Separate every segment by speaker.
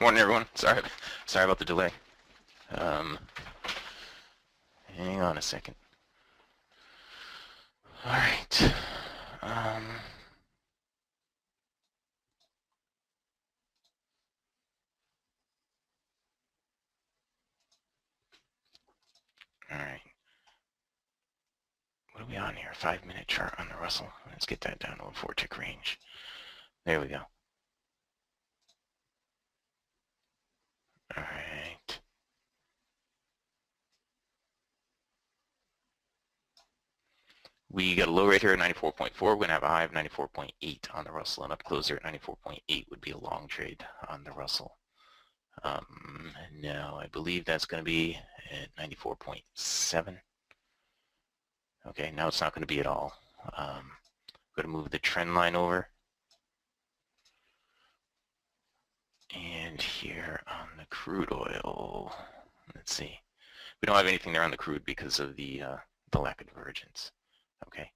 Speaker 1: Morning, everyone. Sorry about the delay. Um, Hang on a second. All right. Um, all right. What are we on here? 5-minute chart on the Russell. Let's get that down to a 4-tick range. There we go. All right. We got a low right here at 94.4. We're going to have a high of 94.8 on the Russell, and up close here at 94.8 would be a long trade on the Russell. Now, I believe that's going to be at 94.7. Okay, now it's not going to be at all. I'm going to move the trend line over. And here on the crude oil, let's see. We don't have anything there on the crude because of the lack of divergence. Okay.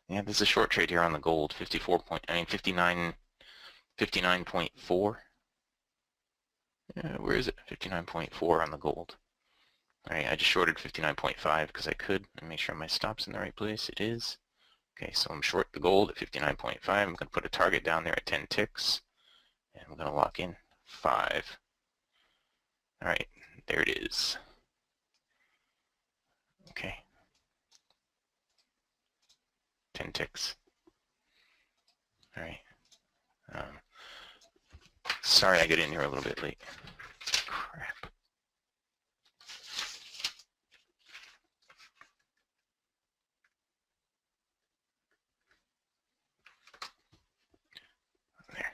Speaker 1: Yeah, there's a short trade here on the gold, 59.4. Where is it? 59.4 on the gold. All right, I just shorted 59.5 because I could, and make sure my stop's in the right place. It is. Okay, so I'm short the gold at 59.5. I'm going to put a target down there at 10 ticks, and I'm going to lock in 5. All right, there it is. Okay. 10 ticks. All right. Sorry I got in here a little bit late. Crap. There.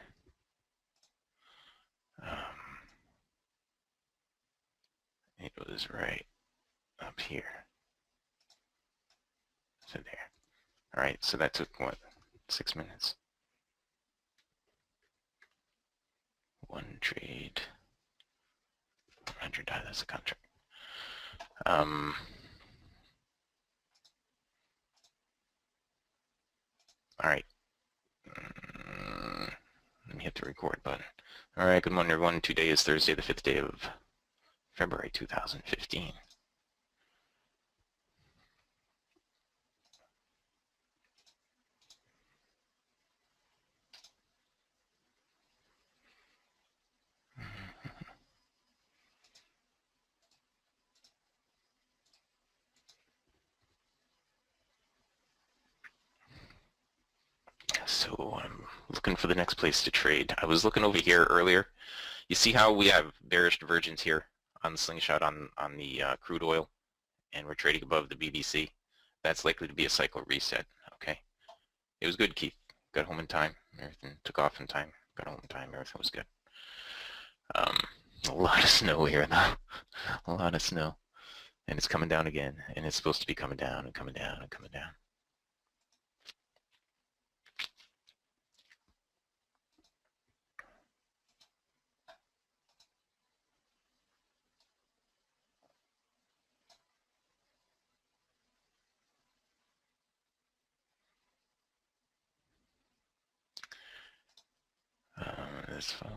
Speaker 1: It was right up here. So there. All right, so that took, what, 6 minutes? One trade, $100 a contract. All right. Let me hit the record button. All right, good morning, everyone. Today is Thursday, the 5th day of February 2015. So I'm looking for the next place to trade. I was looking over here earlier. You see how we have bearish divergence here on the slingshot on the crude oil, and we're trading above the BBC? That's likely to be a cycle reset. Okay. It was good, Keith. Got home in time. Everything took off in time. Got home in time. Everything was good. A lot of snow here, though. A lot of snow. And it's coming down again. And it's supposed to be coming down and coming down and coming down. This fall.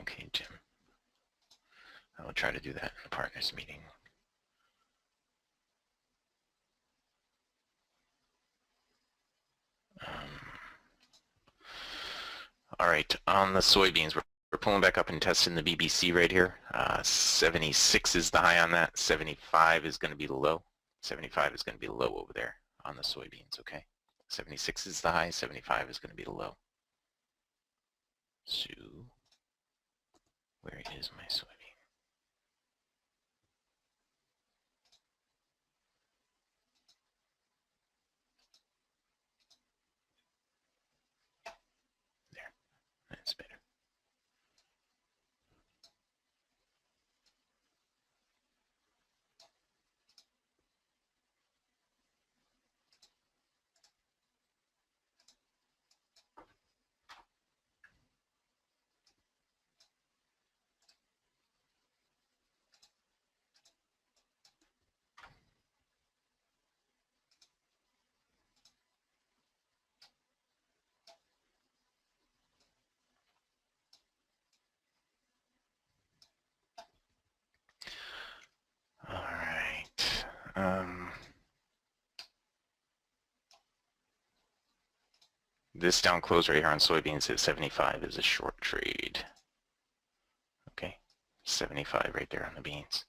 Speaker 1: Okay, Jim. I will try to do that in the partners meeting. All right, on the soybeans, we're pulling back up and testing the BBC right here. 76 is the high on that. 75 is going to be the low. 75 is going to be the low over there on the soybeans, okay? 76 is the high. 75 is going to be the low. So, where is my soybean? There, that's better. This down close right here on soybeans at 75 is a short trade. Okay, 75 right there on the beans.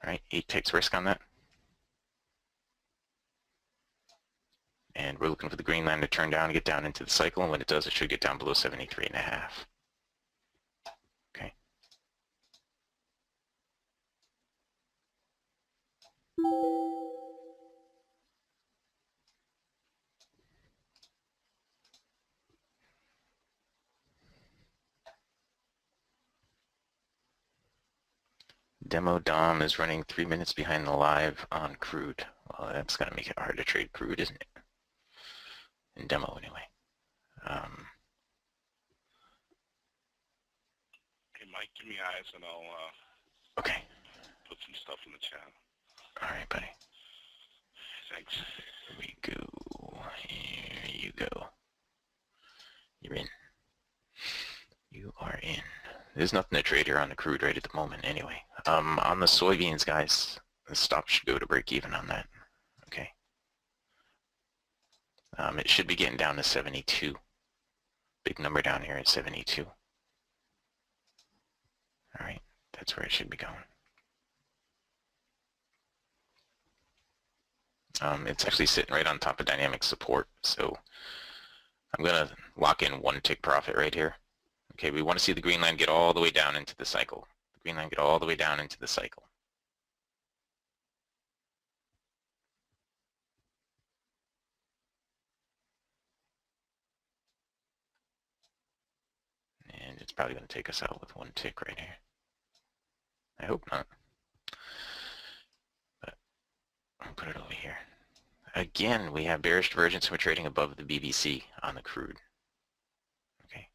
Speaker 1: All right, 8 ticks risk on that. And we're looking for the green line to turn down and get down into the cycle, and when it does, it should get down below 73.5. Okay. Demo Dom is running 3 minutes behind the live on crude. Well, that's going to make it hard to trade crude, isn't it? In demo, anyway.
Speaker 2: Hey, Mike, give me eyes and I'll
Speaker 1: Okay.
Speaker 2: put some stuff in the chat.
Speaker 1: All right, buddy.
Speaker 2: Thanks.
Speaker 1: Here we go. Here you go. You're in. You are in. There's nothing to trade here on the crude right at the moment anyway. On the soybeans, guys, the stop should go to break even on that. Okay. It should be getting down to 72. Big number down here at 72. All right, that's where it should be going. It's actually sitting right on top of dynamic support, so I'm going to lock in 1 tick profit right here. Okay, we want to see the green line get all the way down into the cycle. The green line get all the way down into the cycle. And it's probably going to take us out with 1 tick right here. I hope not. But I'll put it over here. Again, we have bearish divergence. We're trading above the BBC on the crude. Okay.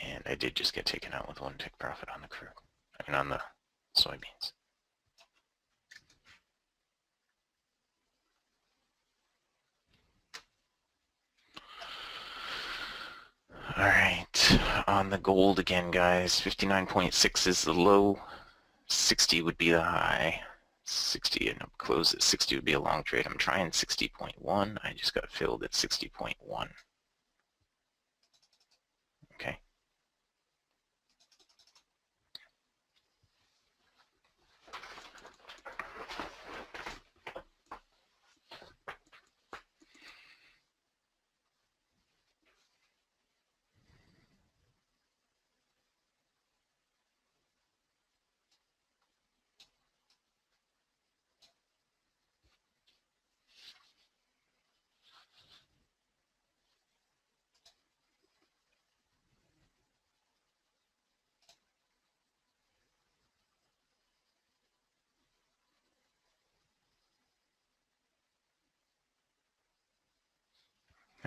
Speaker 1: And I did just get taken out with 1 tick profit on the crude. I mean, on the soybeans. All right, on the gold again, guys. 59.6 is the low. 60 would be the high. 60 and close at 60 would be a long trade. I'm trying 60.1. I just got filled at 60.1. Okay.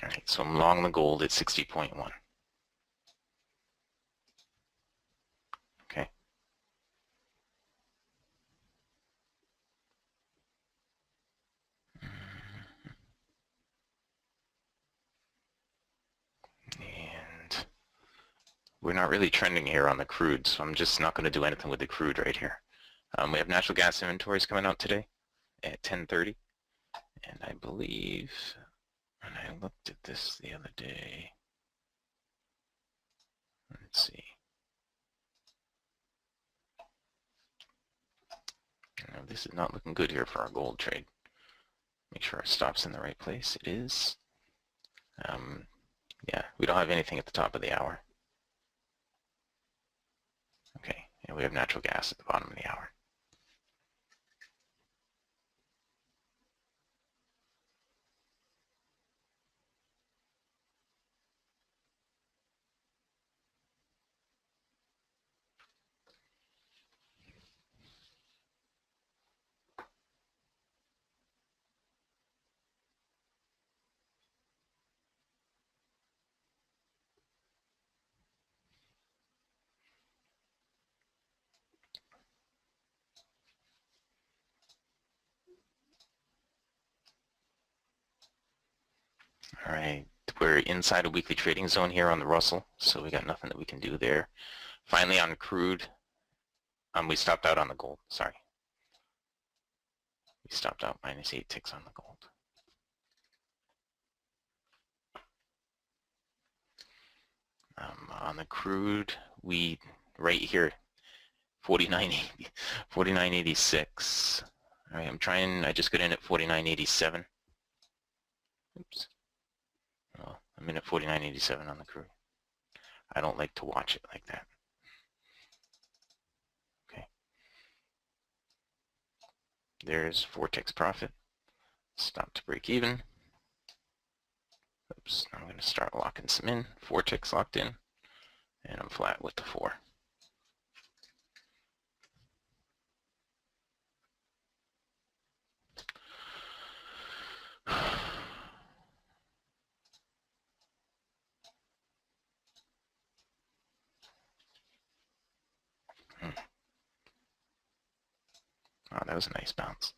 Speaker 1: All right, so I'm long the gold at 60.1. Okay. And we're not really trending here on the crude, so I'm just not going to do anything with the crude right here. We have natural gas inventories coming out today at 10:30, and I believe, and I looked at this the other day, let's see. Now, this is not looking good here for our gold trade. Make sure our stop's in the right place. It is. Yeah, we don't have anything at the top of the hour. Okay, and we have natural gas at the bottom of the hour. we're inside a weekly trading zone here on the Russell, so we got nothing that we can do there. Finally on crude, we stopped out on the gold, sorry. We stopped out minus 8 ticks on the gold. On the crude, we, right here, 49.80, 49.86. All right, I just got in at 49.87. Oops. Oh, I'm in at 49.87 on the crude. I don't like to watch it like that. Okay. There's 4 ticks profit. Stop to break even. Oops, I'm going to start locking some in. 4 ticks locked in, and I'm flat with the 4. Oh, that was a nice bounce.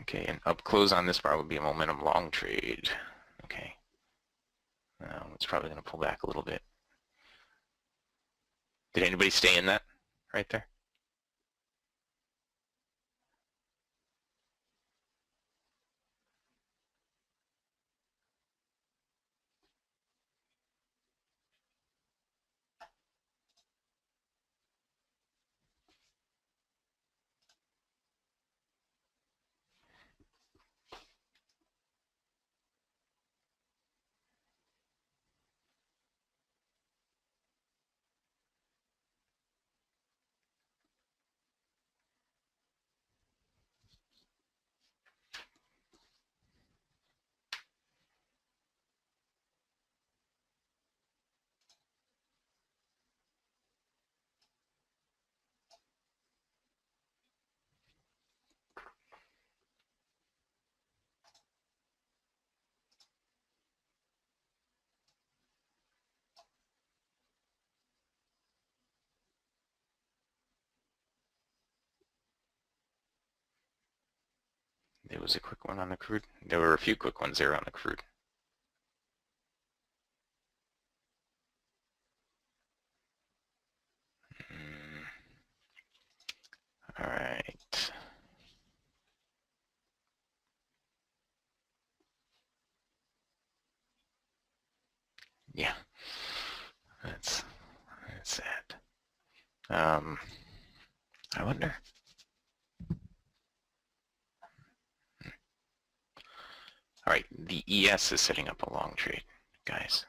Speaker 1: Okay, and up close on this bar would be a momentum long trade. Okay. It's probably going to pull back a little bit. Did anybody stay in that right there? There was a quick one on the crude. There were a few quick ones there on the crude. All right. Yeah, that's sad. I wonder. All right, the ES is setting up a long trade, guys.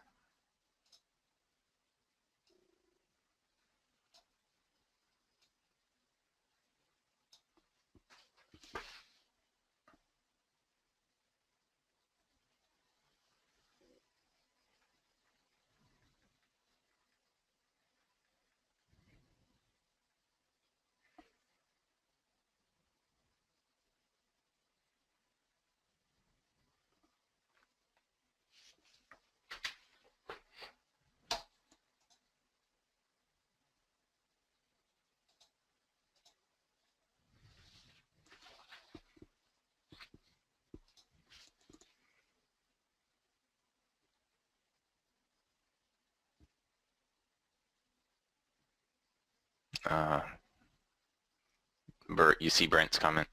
Speaker 1: Bert, you see Brent's comment?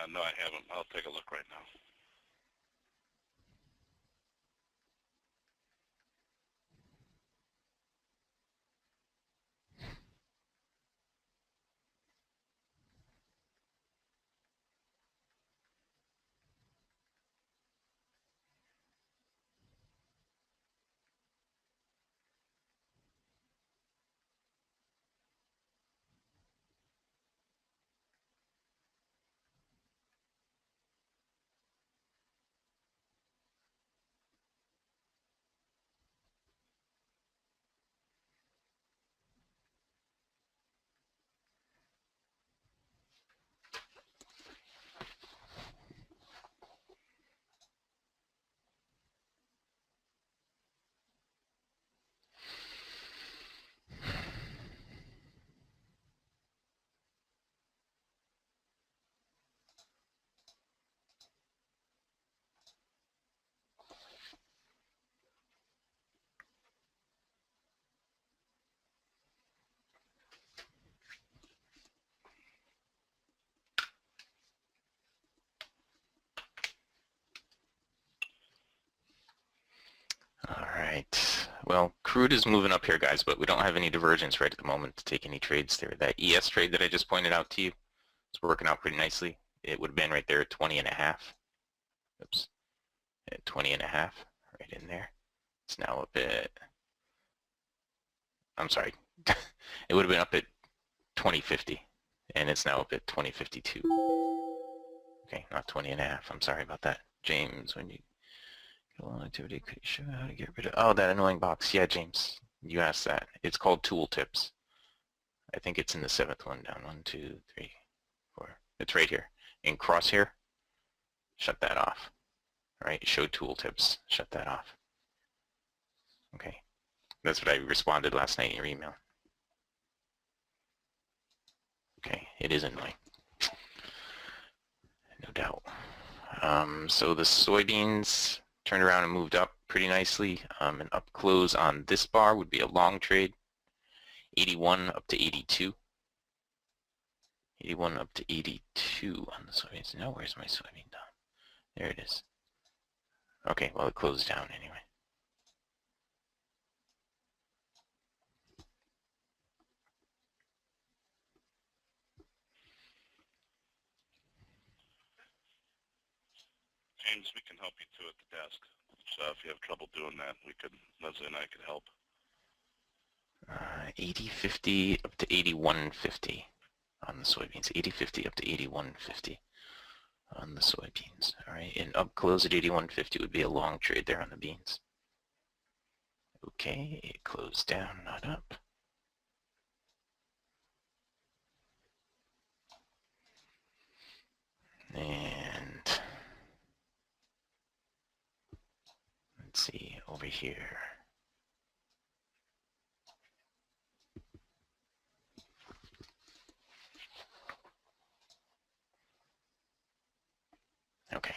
Speaker 2: No, I haven't. I'll take a look right now.
Speaker 1: Well, crude is moving up here, guys, but we don't have any divergence right at the moment to take any trades there. That ES trade that I just pointed out to you is working out pretty nicely. It would have been right there at 20 and a half. Oops, at 20 and a half, right in there. It's now up at, I'm sorry, it would have been up at 2050, and it's now up at 2052. Okay, not 20 and a half. I'm sorry about that. James, when you get a long activity, could you show me how to get rid of, oh, that annoying box. Yeah, James, you asked that. It's called tooltips. I think it's in the 7th one down. 1, 2, 3, 4. It's right here. In crosshair, shut that off. All right, show tooltips. Shut that off. Okay, that's what I responded last night in your email. Okay, it is annoying. No doubt. So the soybeans turned around and moved up pretty nicely. An up close on this bar would be a long trade. 81 up to 82. 81 up to 82 on the soybeans. Now where's my soybean down? There it is. Okay, well it closed down anyway.
Speaker 2: James, we can help you too at the desk. So if you have trouble doing that, Leslie and I could help.
Speaker 1: 80.50 up to 81.50 on the soybeans. 80.50 up to 81.50 on the soybeans. All right, and up close at 81.50 would be a long trade there on the beans. Okay, it closed down, not up. And let's see over here. Okay.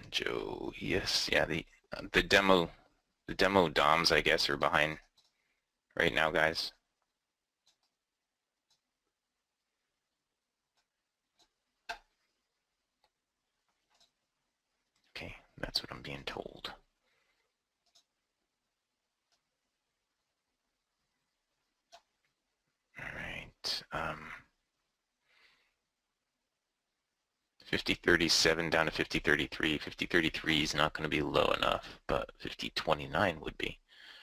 Speaker 1: Joe, yes, yeah, the demo DOMs, I guess, are behind right now, guys. Okay, that's what I'm being told. All right. 50.37 down to 50.33. 50.33 is not going to be low enough, but 50.29 would be.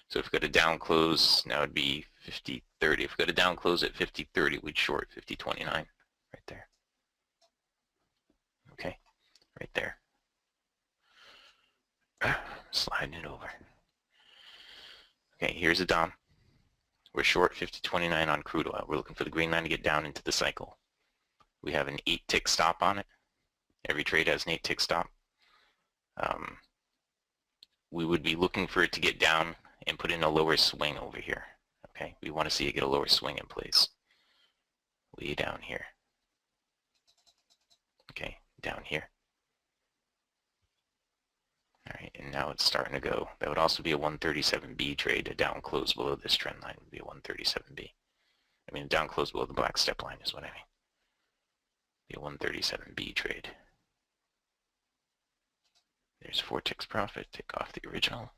Speaker 1: So if we go to down close, now it'd be 50.30. If we go to down close at 50.30, we'd short 50.29 right there. Okay, right there. Sliding it over. Okay, here's a DOM. We're short 50.29 on crude oil. We're looking for the green line to get down into the cycle. We have an 8-tick stop on it. Every trade has an 8-tick stop. We would be looking for it to get down and put in a lower swing over here. Okay, we want to see it get a lower swing in place. Way down here. Okay, down here. All right, and now it's starting to go. That would also be a 137B trade. A down close below this trend line would be a 137B. I mean, a down close below the black step line is what I mean. Be a 137B trade. There's 4 ticks profit. Take off the original.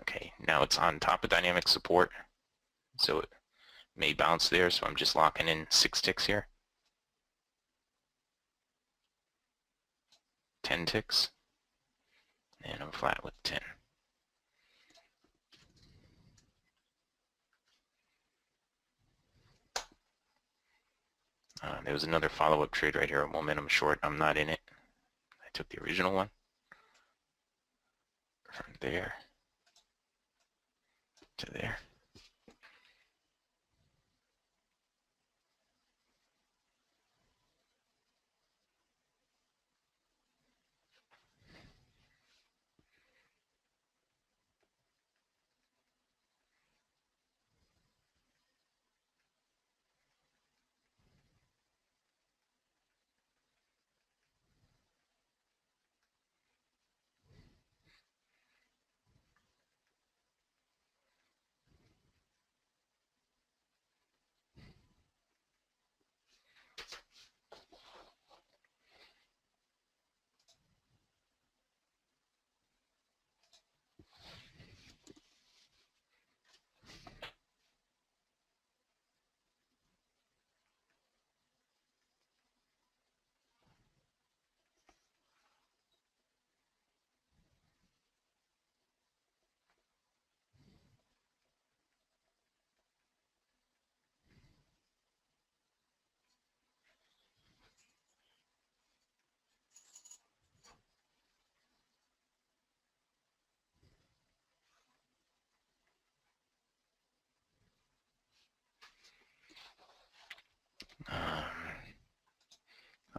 Speaker 1: Okay, now it's on top of dynamic support. So it may bounce there, so I'm just locking in 6 ticks here. 10 ticks. And I'm flat with 10. There was another follow-up trade right here, a momentum short. I'm not in it. I took the original one from there to there.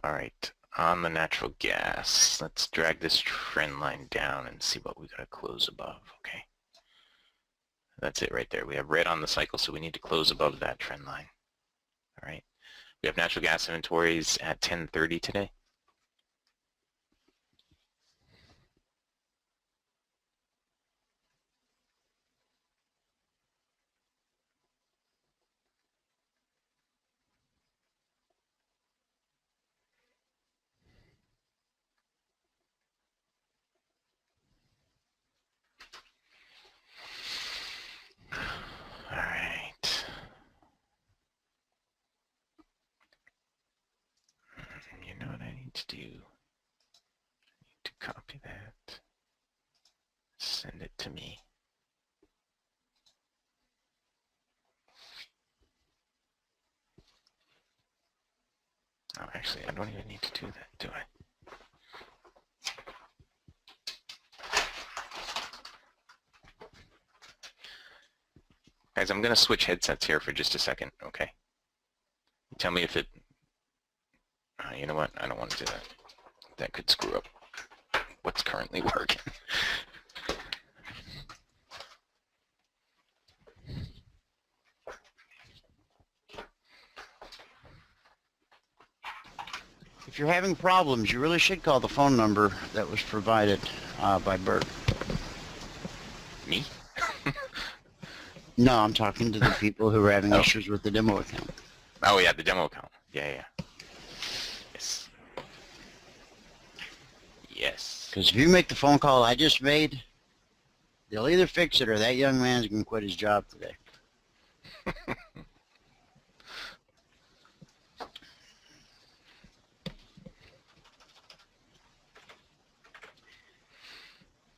Speaker 1: All right, on the natural gas, let's drag this trend line down and see what we gotta close above, okay? That's it right there. We have red on the cycle, so we need to close above that trend line. All right. We have natural gas inventories at 10:30 today. All right. You know what I need to do? I need to copy that, send it to me. Oh, actually, I don't even need to do that, do I? Guys, I'm going to switch headsets here for just a second, okay? Tell me if it... you know what? I don't want to do that. That could screw up what's currently working.
Speaker 3: If you're having problems, you really should call the phone number that was provided by Bert.
Speaker 1: Me?
Speaker 3: No, I'm talking to the people who are having
Speaker 1: Oh.
Speaker 3: issues with the demo account.
Speaker 1: Oh, yeah, the demo account. Yeah. Yes. Yes.
Speaker 3: Because if you make the phone call I just made, they'll either fix it or that young man's going to quit his job today.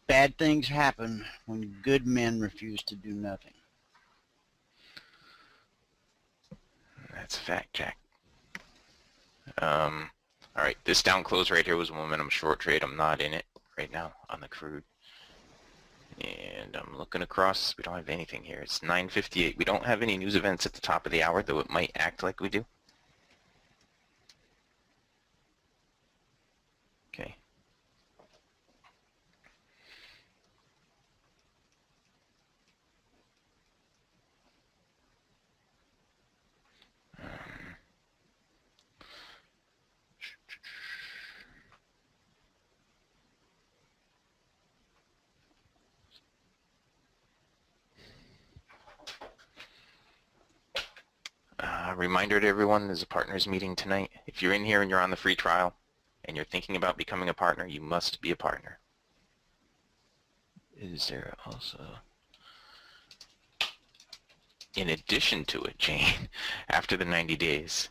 Speaker 3: Bad things happen when good men refuse to do nothing.
Speaker 1: That's a fact, Jack. All right, this down close right here was a momentum short trade. I'm not in it right now on the crude. And I'm looking across. We don't have anything here. It's 9:58. We don't have any news events at the top of the hour, though it might act like we do. Okay. Reminder to everyone, there's a partners meeting tonight. If you're in here and you're on the free trial and you're thinking about becoming a partner, you must be a partner. Is there also... In addition to it, Jane, after the 90 days,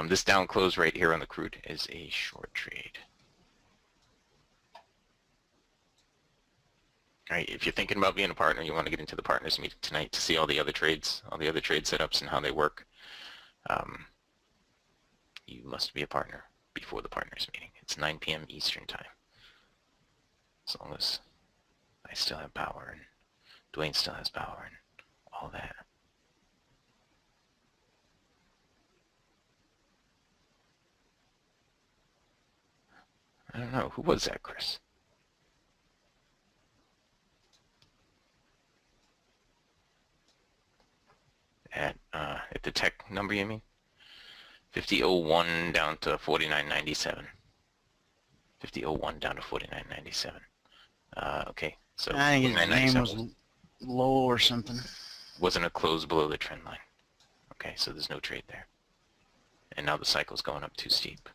Speaker 1: this down close right here on the crude is a short trade. All right, if you're thinking about being a partner, you want to get into the partners meeting tonight to see all the other trades setups and how they work. You must be a partner before the partners meeting. It's 9 p.m. Eastern time. As long as I still have power and Dwayne still has power and all that. I don't know. Who was that, Chris? At the tech number, you mean? 5001 down to 4997. 5001 down to 4997. Okay, so
Speaker 3: I think his name was
Speaker 1: 4997
Speaker 3: Lowell or something.
Speaker 1: wasn't a close below the trend line. Okay, so there's no trade there. And now the cycle's going up too steep.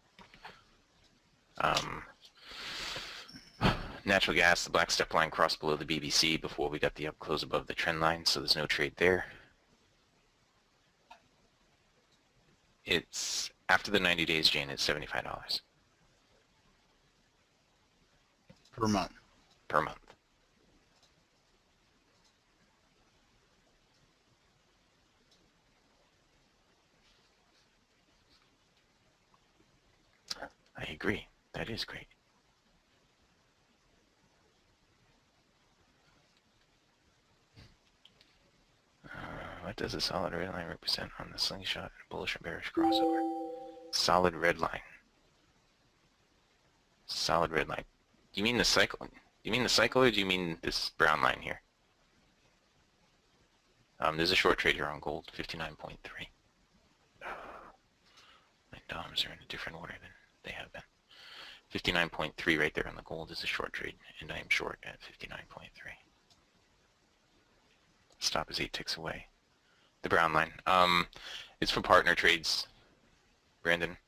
Speaker 1: Natural gas, the black step line crossed below the BBC before we got the up close above the trend line, so there's no trade there. It's after the 90 days, Jane, it's $75
Speaker 3: Per month.
Speaker 1: per month. I agree. That is great. What does a solid red line represent on the slingshot bullish or bearish crossover? Solid red line. solid red line. Do you mean the cycle? Do you mean the cycle, or do you mean this brown line here? There's a short trade here on gold, 59.3. My DOMs are in a different order than they have been. 59.3 right there on the gold is a short trade, and I am short at 59.3. Stop is 8 ticks away. The brown line. It's for partner trades, Brandon.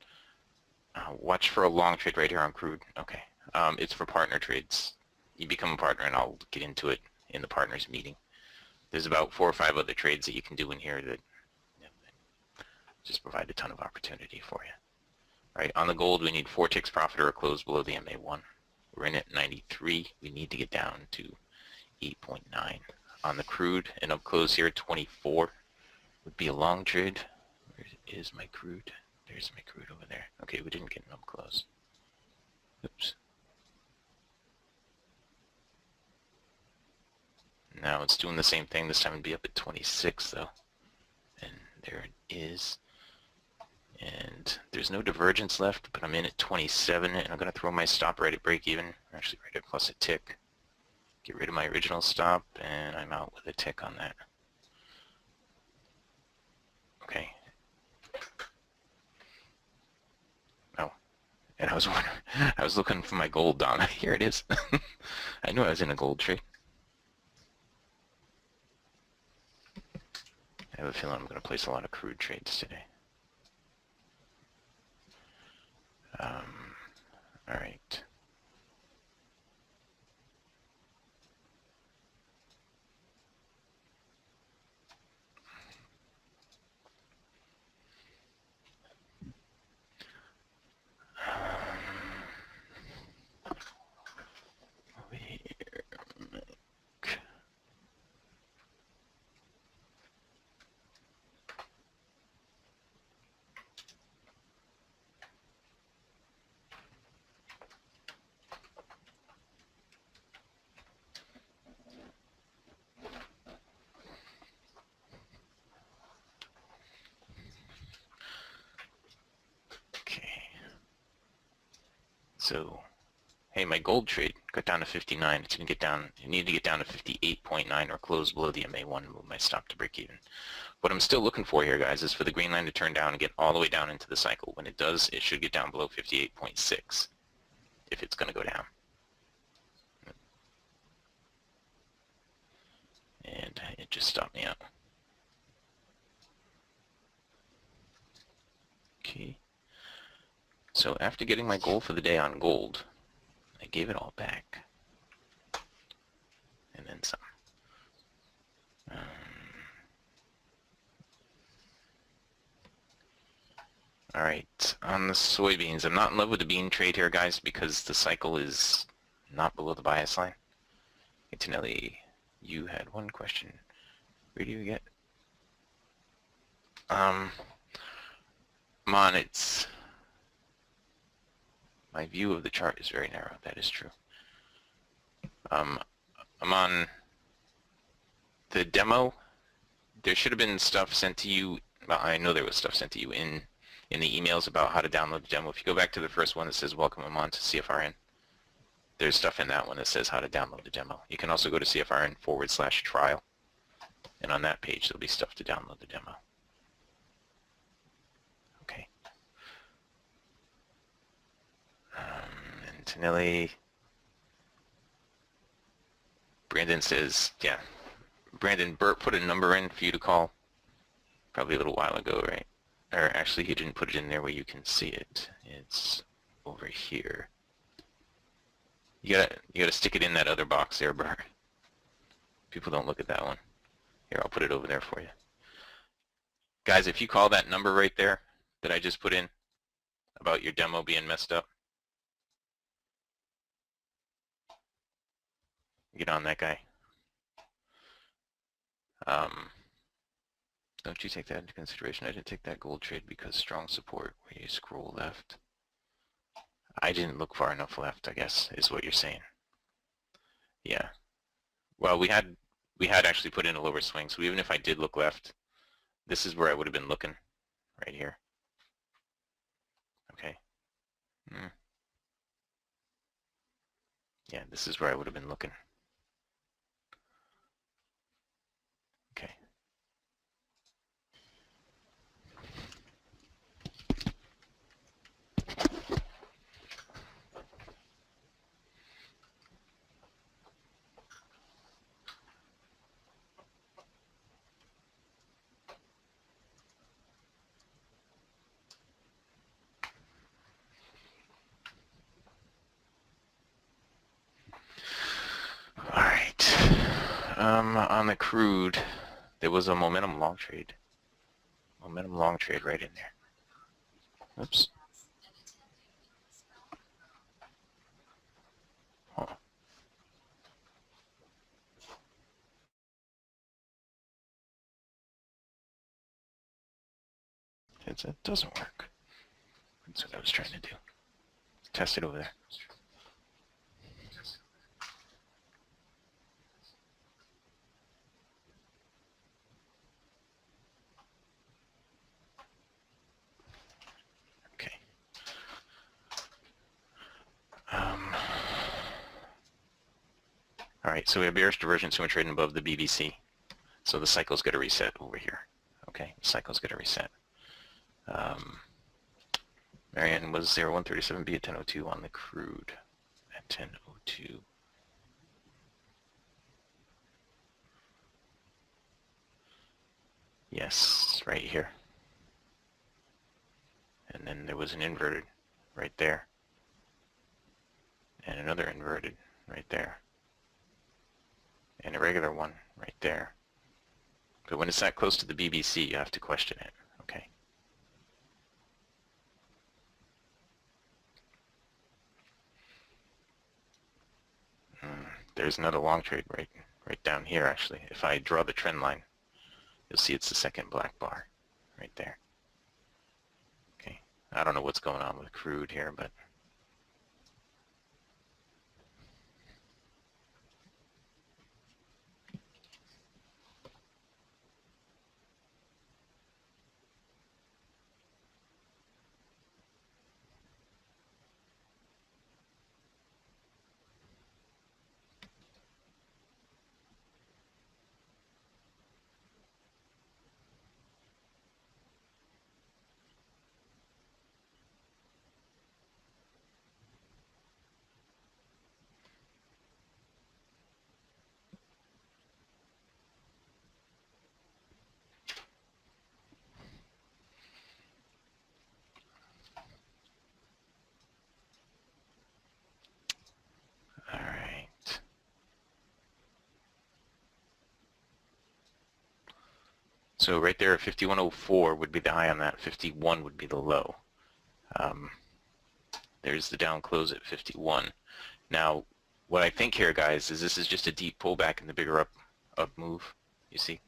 Speaker 1: Watch for a long trade right here on crude. Okay. It's for partner trades. You become a partner, and I'll get into it in the partners meeting. There's about 4 or 5 other trades that you can do in here that just provide a ton of opportunity for you. All right, on the gold, we need 4 ticks profit or a close below the MA1. We're in at 93. We need to get down to 8.9. On the crude, and up close here at 24 would be a long trade. Where is my crude? There's my crude over there. Okay, we didn't get an up close. Oops. Now it's doing the same thing. This time it'd be up at 26 though. And there it is. And there's no divergence left, but I'm in at 27, and I'm going to throw my stop right at break even, or actually right at plus a tick. Get rid of my original stop, and I'm out with a tick on that. Okay. Oh, and I was wondering, I was looking for my gold down. Here it is. I knew I was in a gold trade. I have a feeling I'm going to place a lot of crude trades today. All right. Over here. Okay. So, hey, my gold trade got down to 59. It's gonna get down. It needed to get down to 58.9 or close below the MA1 and move my stop to break even. What I'm still looking for here, guys, is for the green line to turn down and get all the way down into the cycle. When it does, it should get down below 58.6 if it's gonna go down. And it just stopped me out. Okay. So after getting my goal for the day on gold, I gave it all back. And then some. Alright, on the soybeans, I'm not in love with the bean trade here, guys, because the cycle is not below the bias line. Antonelli, you had one question. Where do you get? Mon, it's... My view of the chart is very narrow, that is true. I'm on the demo. There should have been stuff sent to you. Well, I know there was stuff sent to you in the emails about how to download the demo. If you go back to the first one that says welcome Amon to CFRN, there's stuff in that one that says how to download the demo. You can also go to CFRN/trial, and on that page there'll be stuff to download the demo. Okay. And Tanelli, Brandon says, yeah, Brandon, Bert put a number in for you to call probably a little while ago, right? Or actually, he didn't put it in there where you can see it. It's over here. You gotta stick it in that other box there, Bert. People don't look at that one. Here, I'll put it over there for you. Guys, if you call that number right there that I just put in about your demo being messed up, get on that guy. Don't you take that into consideration? I didn't take that gold trade because strong support where you scroll left. I didn't look far enough left, I guess, is what you're saying. Yeah. Well, we had actually put in a lower swing, so even if I did look left, this is where I would have been looking, right here. Okay. Yeah, this is where I would have been looking. Okay. All right. On the crude, there was a momentum long trade. Momentum long trade right in there. Oops. Huh. It doesn't work. That's what I was trying to do. Test it over there. Okay. All right, so we have bearish divergence and we're trading above the BBC. So the cycle's got to reset over here. Okay, the cycle's got to reset. Marianne was 0137B at 10:02 on the crude at 10:02. Yes, right here. And then there was an inverted right there. And another inverted right there. And a regular one right there. But when it's that close to the BBC, you have to question it. Okay. There's another long trade right down here, actually. If I draw the trend line, you'll see it's the second black bar right there. Okay. I don't know what's going on with crude here, but all right. So right there, 5104 would be the high on that. 51 would be the low. There's the down close at 51. Now, what I think here, guys, is this is just a deep pullback in the bigger up move. You see?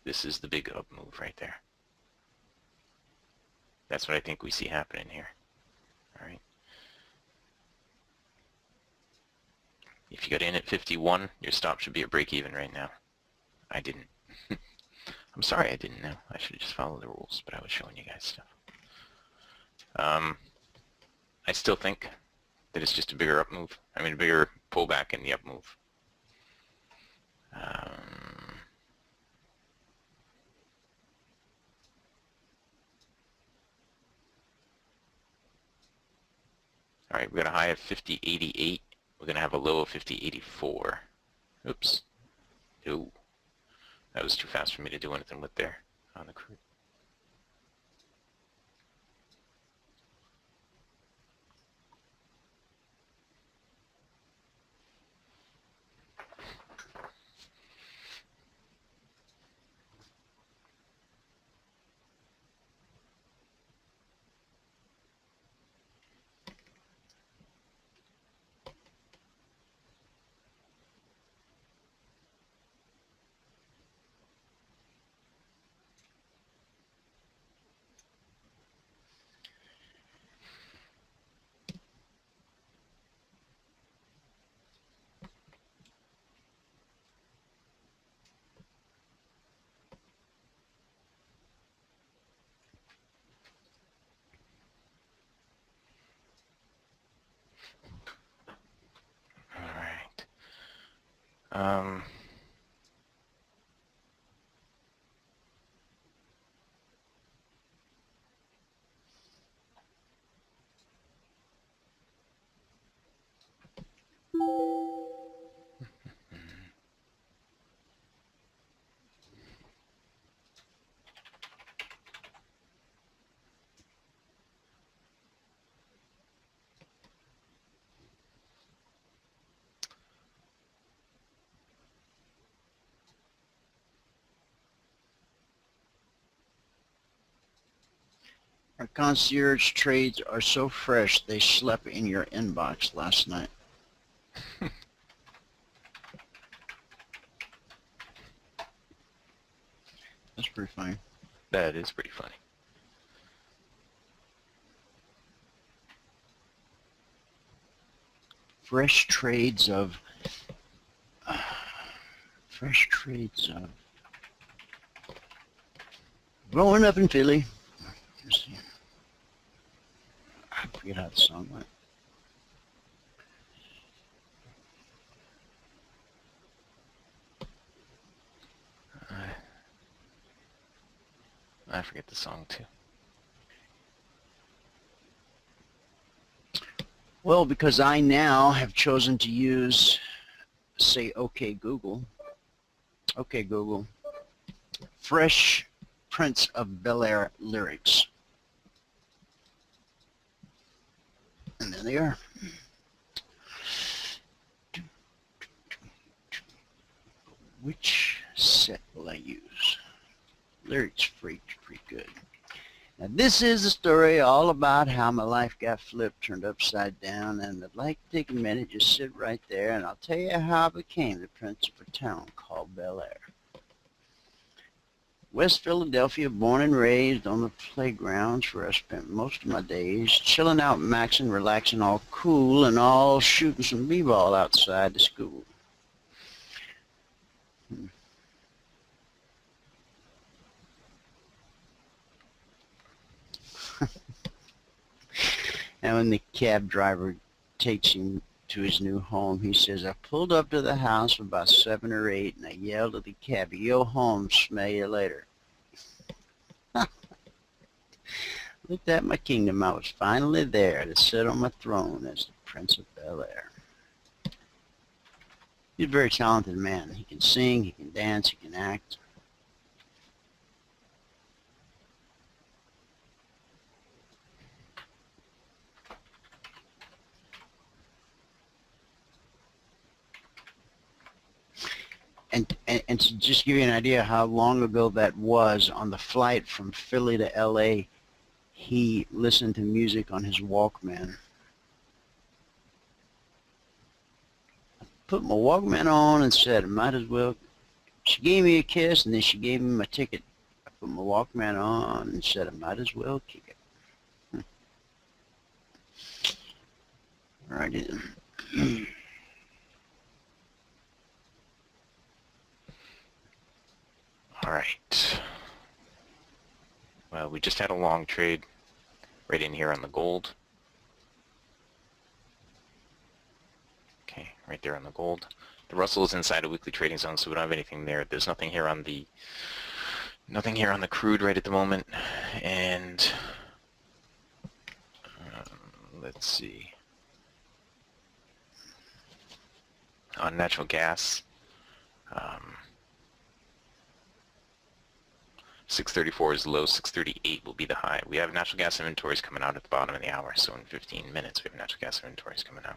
Speaker 1: This is the big up move right there. That's what I think we see happening here. All right. If you got in at 51, your stop should be at break even right now. I didn't. I'm sorry I didn't know. I should have just followed the rules, but I was showing you guys stuff. I still think that it's just a bigger up move. I mean, a bigger pullback in the up move. All right, we got a high of 50.88. We're going to have a low of 50.84. Oops. Ooh. That was too fast for me to do anything with there on the crude.
Speaker 3: Our concierge trades are so fresh they slept in your inbox last night. That's pretty funny.
Speaker 1: That is pretty funny.
Speaker 3: Fresh trades of growing up in Philly. Let's see. I forget how the song went.
Speaker 1: I forget the song too.
Speaker 3: Well, because I now have chosen to use, say, OK Google. OK Google. Fresh Prince of Bel-Air lyrics. And there they are. Which set will I use? Lyrics freaked pretty good. Now this is a story all about how my life got flipped, turned upside down, and I'd like to take a minute, just sit right there, and I'll tell you how I became the prince of a town called Bel-Air. West Philadelphia, born and raised on the playgrounds where I spent most of my days, chilling out, maxing, relaxing, all cool, and all shooting some b-ball outside the school. And when the cab driver takes him to his new home, he says, I pulled up to the house about 7 or 8, and I yelled at the cabbie, yo, home, smell you later. Looked at my kingdom. I was finally there to sit on my throne as the Prince of Bel-Air. He's a very talented man. He can sing, he can dance, he can act. And to just give you an idea how long ago that was, on the flight from Philly to LA, he listened to music on his Walkman. Put my Walkman on and said, might as well. She gave me a kiss, and then she gave me my ticket. I put my Walkman on and said, I might as well kick it. All right, then.
Speaker 1: All right. Well, we just had a long trade right in here on the gold. Okay, right there on the gold. The Russell is inside a weekly trading zone, so we don't have anything there. There's nothing here on the crude right at the moment. And let's see. On natural gas, 634 is low, 638 will be the high. We have natural gas inventories coming out at the bottom of the hour, so in 15 minutes we have natural gas inventories coming out.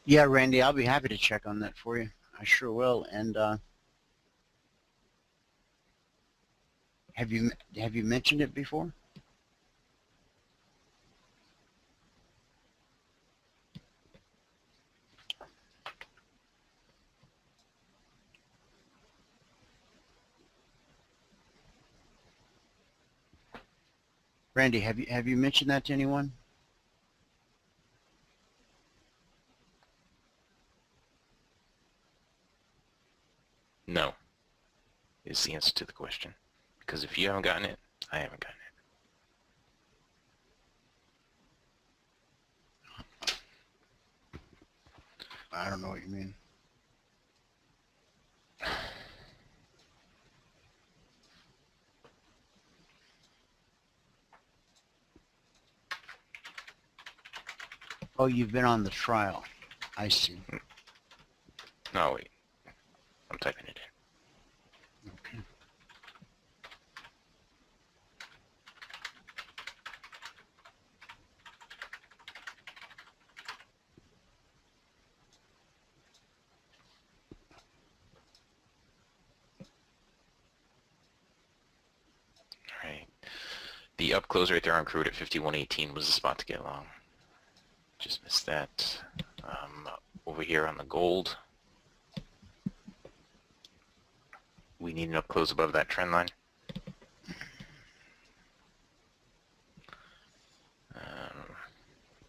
Speaker 3: Yeah, Randy, I'll be happy to check on that for you. I sure will. And have you mentioned it before? Randy, have you mentioned that to anyone?
Speaker 1: No, is the answer to the question. Because if you haven't gotten it, I haven't gotten it.
Speaker 3: I don't know what you mean. Oh, you've been on the trial. I see.
Speaker 1: No, wait. I'm typing it in.
Speaker 3: Okay.
Speaker 1: Alright. The up close right there on crude at 51.18 was the spot to get long. Just missed that. Over here on the gold, we need an up close above that trend line.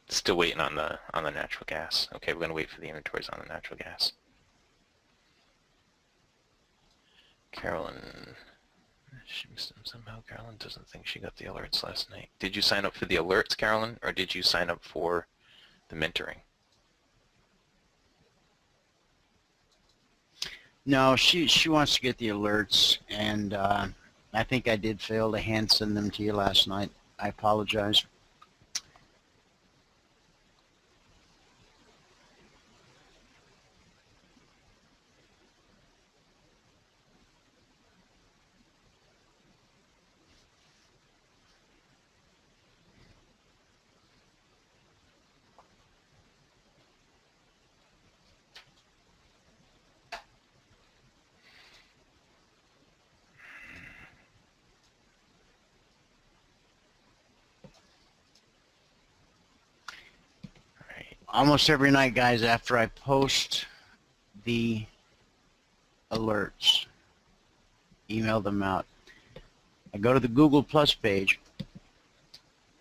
Speaker 1: Still waiting on the natural gas. Okay, we're gonna wait for the inventories on the natural gas. Carolyn, she missed them somehow. Carolyn doesn't think she got the alerts last night. Did you sign up for the alerts, Carolyn, or did you sign up for the mentoring?
Speaker 3: No, she wants to get the alerts, and I think I did fail to hand send them to you last night. I apologize. Almost every night, guys, after I post the alerts, email them out, I go to the Google Plus page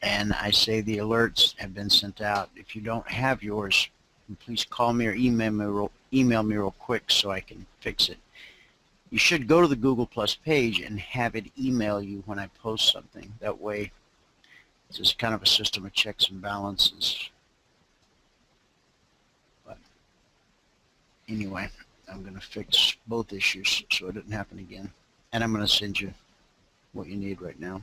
Speaker 3: and I say the alerts have been sent out. If you don't have yours, please call me or email me real quick so I can fix it. You should go to the Google Plus page and have it email you when I post something. That way, it's just kind of a system of checks and balances. But anyway, I'm going to fix both issues so it doesn't happen again. And I'm going to send you what you need right now.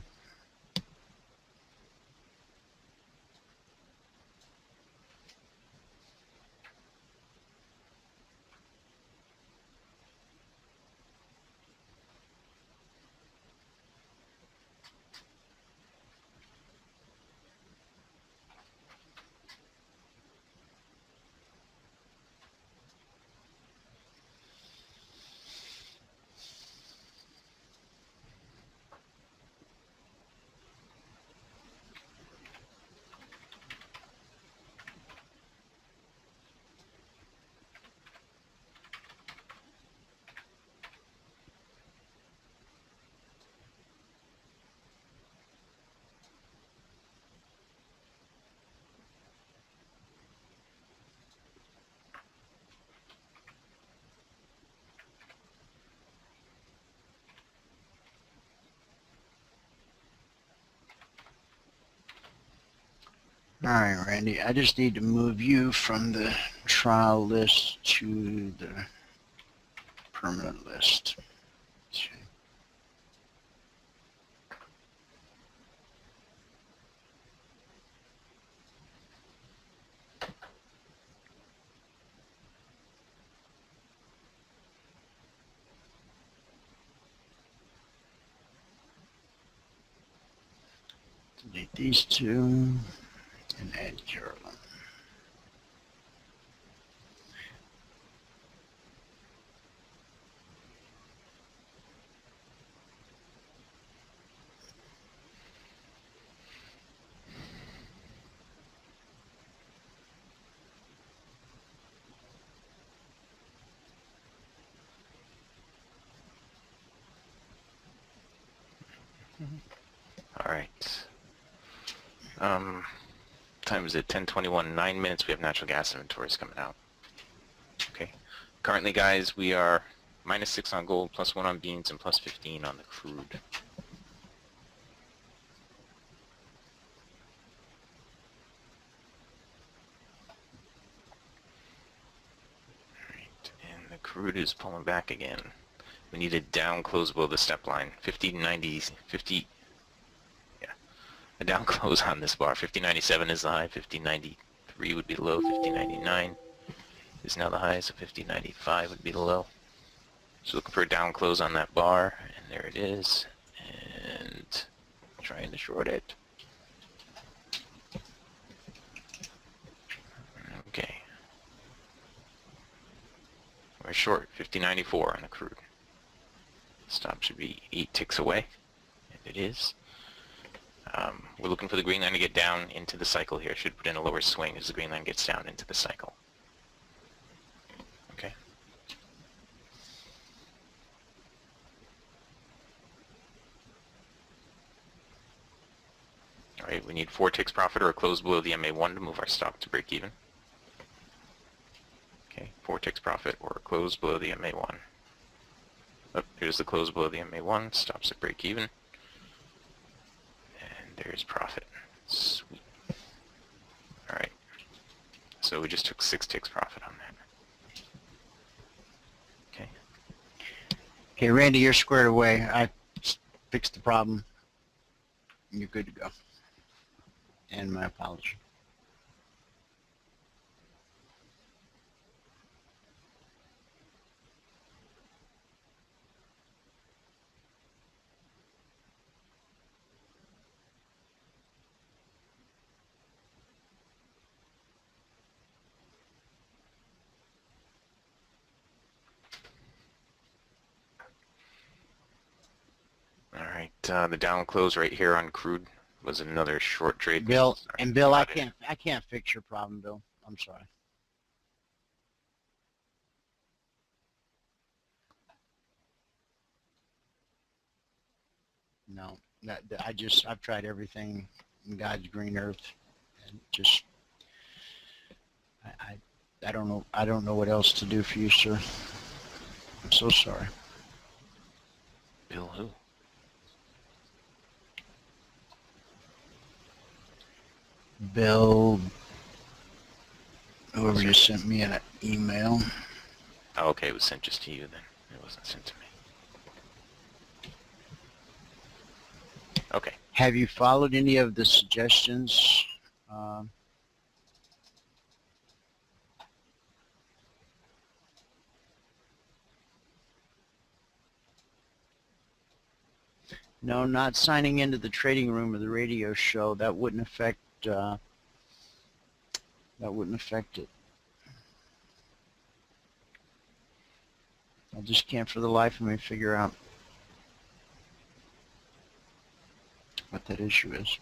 Speaker 3: All right, Randy, I just need to move you from the trial list to the permanent list. Okay. Delete these two and add Carolyn.
Speaker 1: All right. Time is it? 10:21. 9 minutes. We have natural gas inventories coming out. Okay. Currently, guys, we are -6 on gold, +1 on beans, and +15 on the crude. crude is pulling back again. We need a down close below the step line. 5090, 50, yeah, a down close on this bar. 5097 is the high, 5093 would be the low, 5099 is now the high, so 5095 would be the low. So looking for a down close on that bar, and there it is, and trying to short it. Okay. We're short, 5094 on the crude. Stop should be 8 ticks away, and it is. We're looking for the green line to get down into the cycle here. Should put in a lower swing as the green line gets down into the cycle. Okay. Alright, we need 4 ticks profit or a close below the MA1 to move our stock to break even. Okay, 4 ticks profit or a close below the MA1. Oh, here's the close below the MA1, stops at break even. And there's profit. Sweet. Alright, so we just took 6 ticks profit on that. Okay.
Speaker 3: Okay, Randy, you're squared away. I fixed the problem. You're good to go. And my apology.
Speaker 1: Alright, the down close right here on crude was another short trade.
Speaker 3: Bill,
Speaker 1: Sorry,
Speaker 3: and Bill, I
Speaker 1: got it.
Speaker 3: can't fix your problem, Bill. I'm sorry. No, I've tried everything in God's green earth, and just, I don't know what else to do for you, sir. I'm so sorry.
Speaker 1: Bill who?
Speaker 3: Bill, whoever just sent me an email.
Speaker 1: Oh, okay, it was sent just to you then. It wasn't sent to me. Okay.
Speaker 3: Have you followed any of the suggestions? No, not signing into the trading room or the radio show. That wouldn't affect. That wouldn't affect it. I just can't for the life of me figure out what that issue is.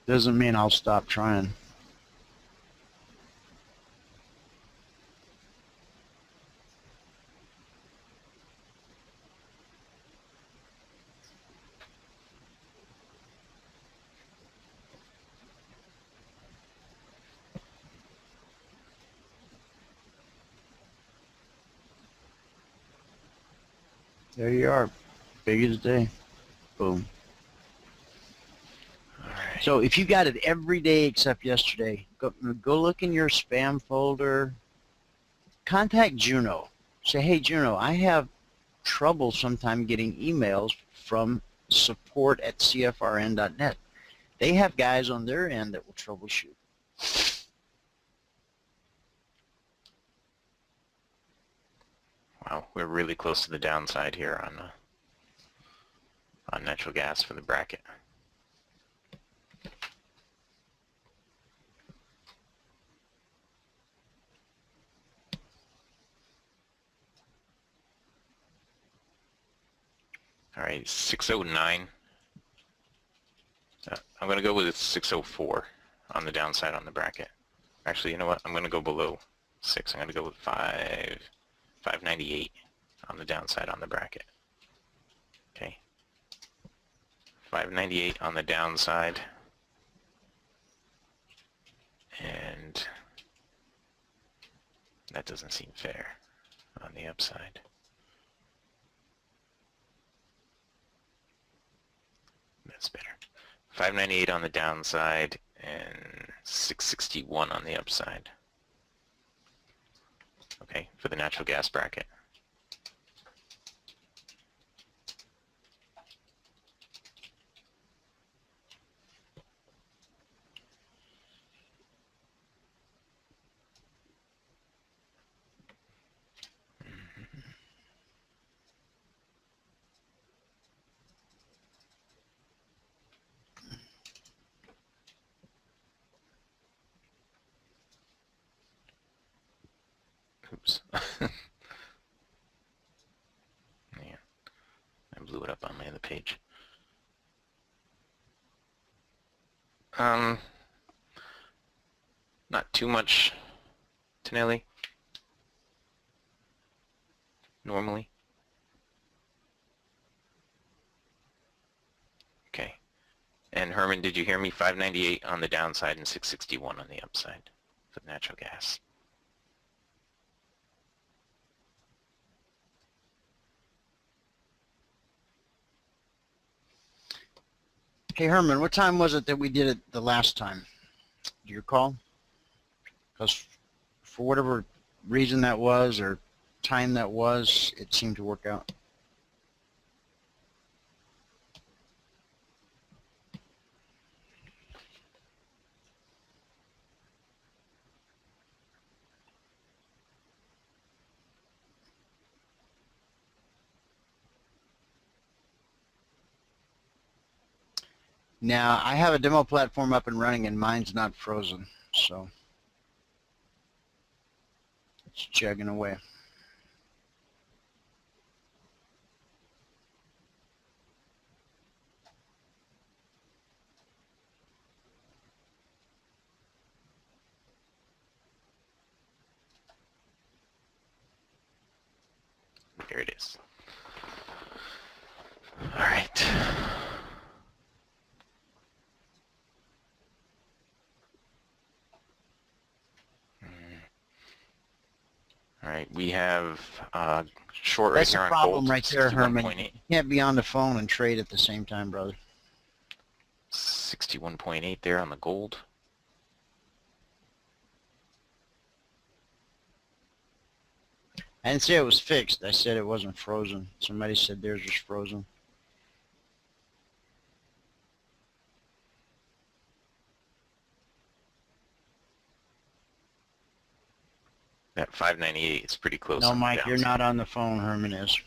Speaker 3: Doesn't mean I'll stop trying. There you are, big as day. Boom.
Speaker 1: Alright.
Speaker 3: So if you got it every day except yesterday, go look in your spam folder. Contact Juno. Say, hey Juno, I have trouble sometime getting emails from support@cfrn.net. They have guys on their end that will troubleshoot.
Speaker 1: Wow, we're really close to the downside here on natural gas for the bracket. All right, 609. I'm going to go with 604 on the downside on the bracket. Actually, you know what? I'm going to go below 6. I'm going to go with 598 on the downside on the bracket. Okay. 598 on the downside. And that doesn't seem fair on the upside. That's better. 598 on the downside and 661 on the upside. Okay, for the natural gas bracket. Oops. Yeah, I blew it up on my other page. Not too much, Tonelli, normally. Okay. And Herman, did you hear me? 598 on the downside and 661 on the upside for the natural gas.
Speaker 3: Hey, Herman, what time was it that we did it the last time? Do you recall? Because for whatever reason that was or time that was, it seemed to work out. Now, I have a demo platform up and running and mine's not frozen, so it's chugging away.
Speaker 1: There it is. All right. All right, we have short right
Speaker 3: That's
Speaker 1: here
Speaker 3: the
Speaker 1: on
Speaker 3: problem
Speaker 1: gold,
Speaker 3: right there, Herman.
Speaker 1: 61.8.
Speaker 3: You can't be on the phone and trade at the same time, brother.
Speaker 1: 61.8 there on the gold.
Speaker 3: I didn't say it was fixed. I said it wasn't frozen. Somebody said theirs was frozen.
Speaker 1: That 598 is pretty close.
Speaker 3: No,
Speaker 1: on the
Speaker 3: Mike, you're
Speaker 1: downside.
Speaker 3: not on the phone. Herman is.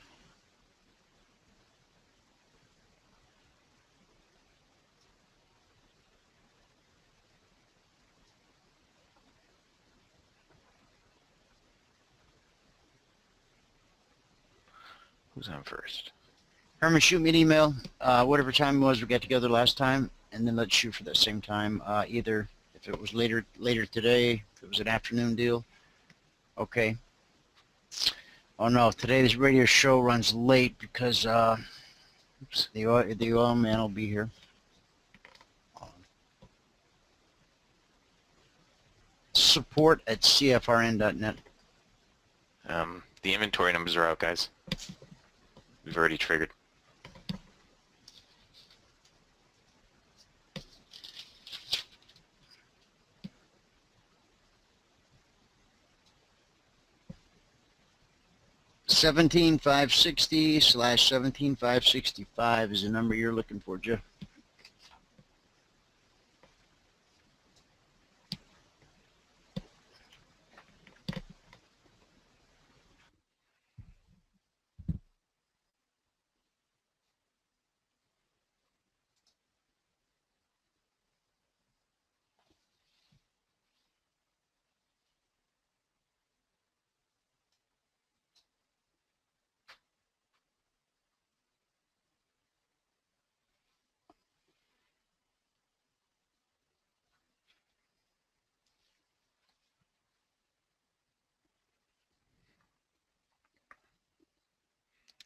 Speaker 1: Who's on first?
Speaker 3: Herman, shoot me an email, whatever time it was we got together last time, and then let's shoot for that same time. Either if it was later today, if it was an afternoon deal. Okay. Oh no, today this radio show runs late because the oil man will be here. Support at cfrn.net.
Speaker 1: The inventory numbers are out, guys. We've already triggered.
Speaker 3: $17,560/$17,565 is the number you're looking for, Jeff.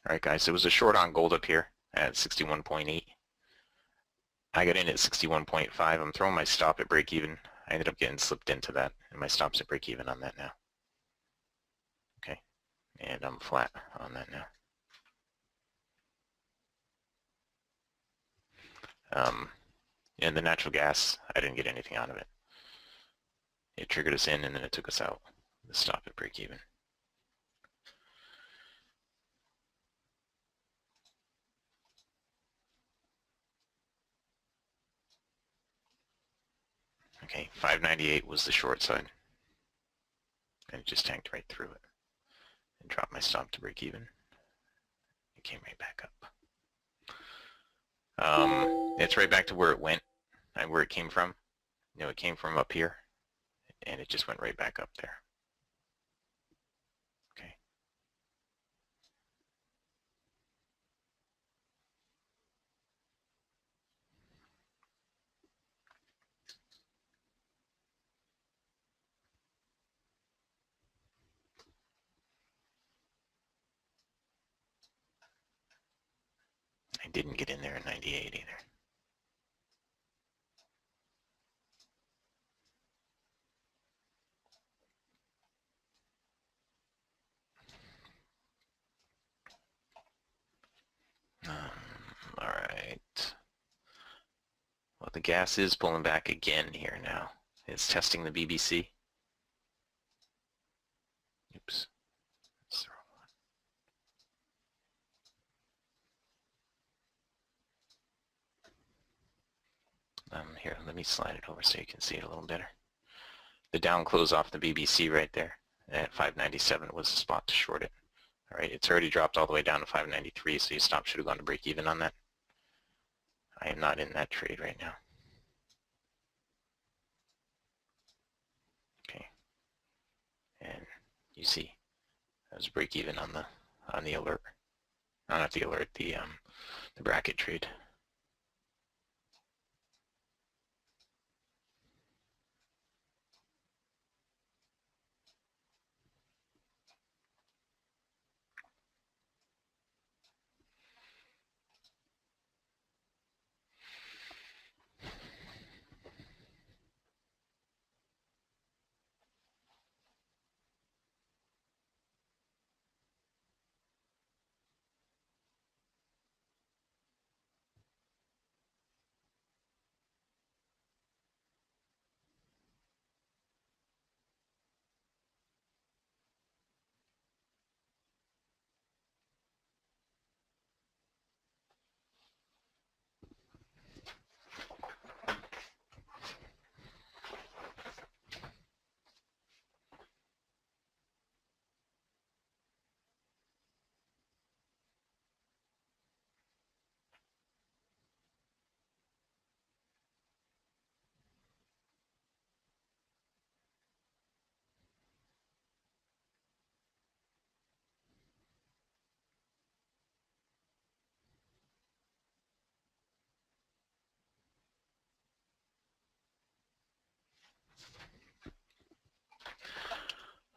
Speaker 1: All right, guys, it was a short on gold up here at 61.8. I got in at 61.5. I'm throwing my stop at break even. I ended up getting slipped into that, and my stop's at break even on that now. Okay, and I'm flat on that now. And the natural gas, I didn't get anything out of it. It triggered us in and then it took us out. The stop at break even. Okay, 598 was the short side. And it just tanked right through it. And dropped my stop to break even. It came right back up. It's right back to where it went, where it came from. You know, it came from up here, and it just went right back up there. Okay. I didn't get in there in 98 either. All right. Well, the gas is pulling back again here now. It's testing the BBC. Oops. That's the wrong one. Here, let me slide it over so you can see it a little better. The down close off the BBC right there at 597 was the spot to short it. All right, it's already dropped all the way down to 593, so your stop should have gone to break even on that. I am not in that trade right now. Okay, and you see, that was break even on the alert. Not the alert, the bracket trade.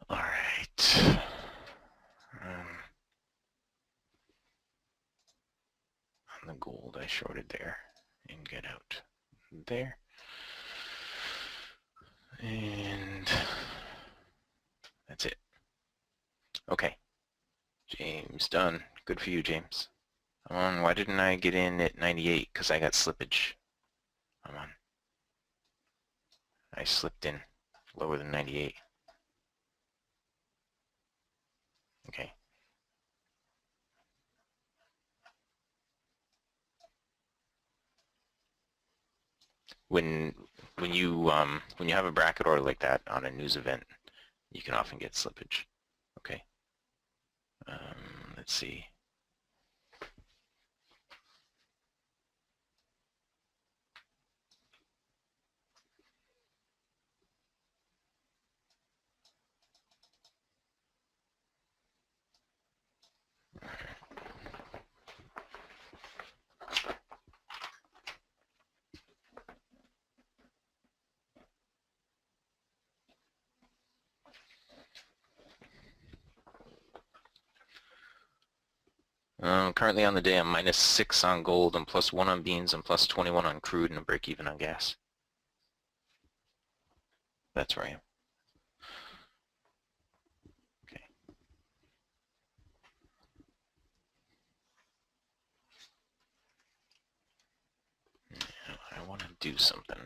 Speaker 1: All right. On the gold, I shorted there and get out there. And that's it. Okay. James, done. Good for you, James. Why didn't I get in at 98? Because I got slippage. Come on. I slipped in lower than 98. Okay. When you have a bracket order like that on a news event, you can often get slippage. Okay. Let's see. Currently on the day, I'm -6 on gold and +1 on beans and +21 on crude and a break even on gas. That's where I am. Okay. want to do something.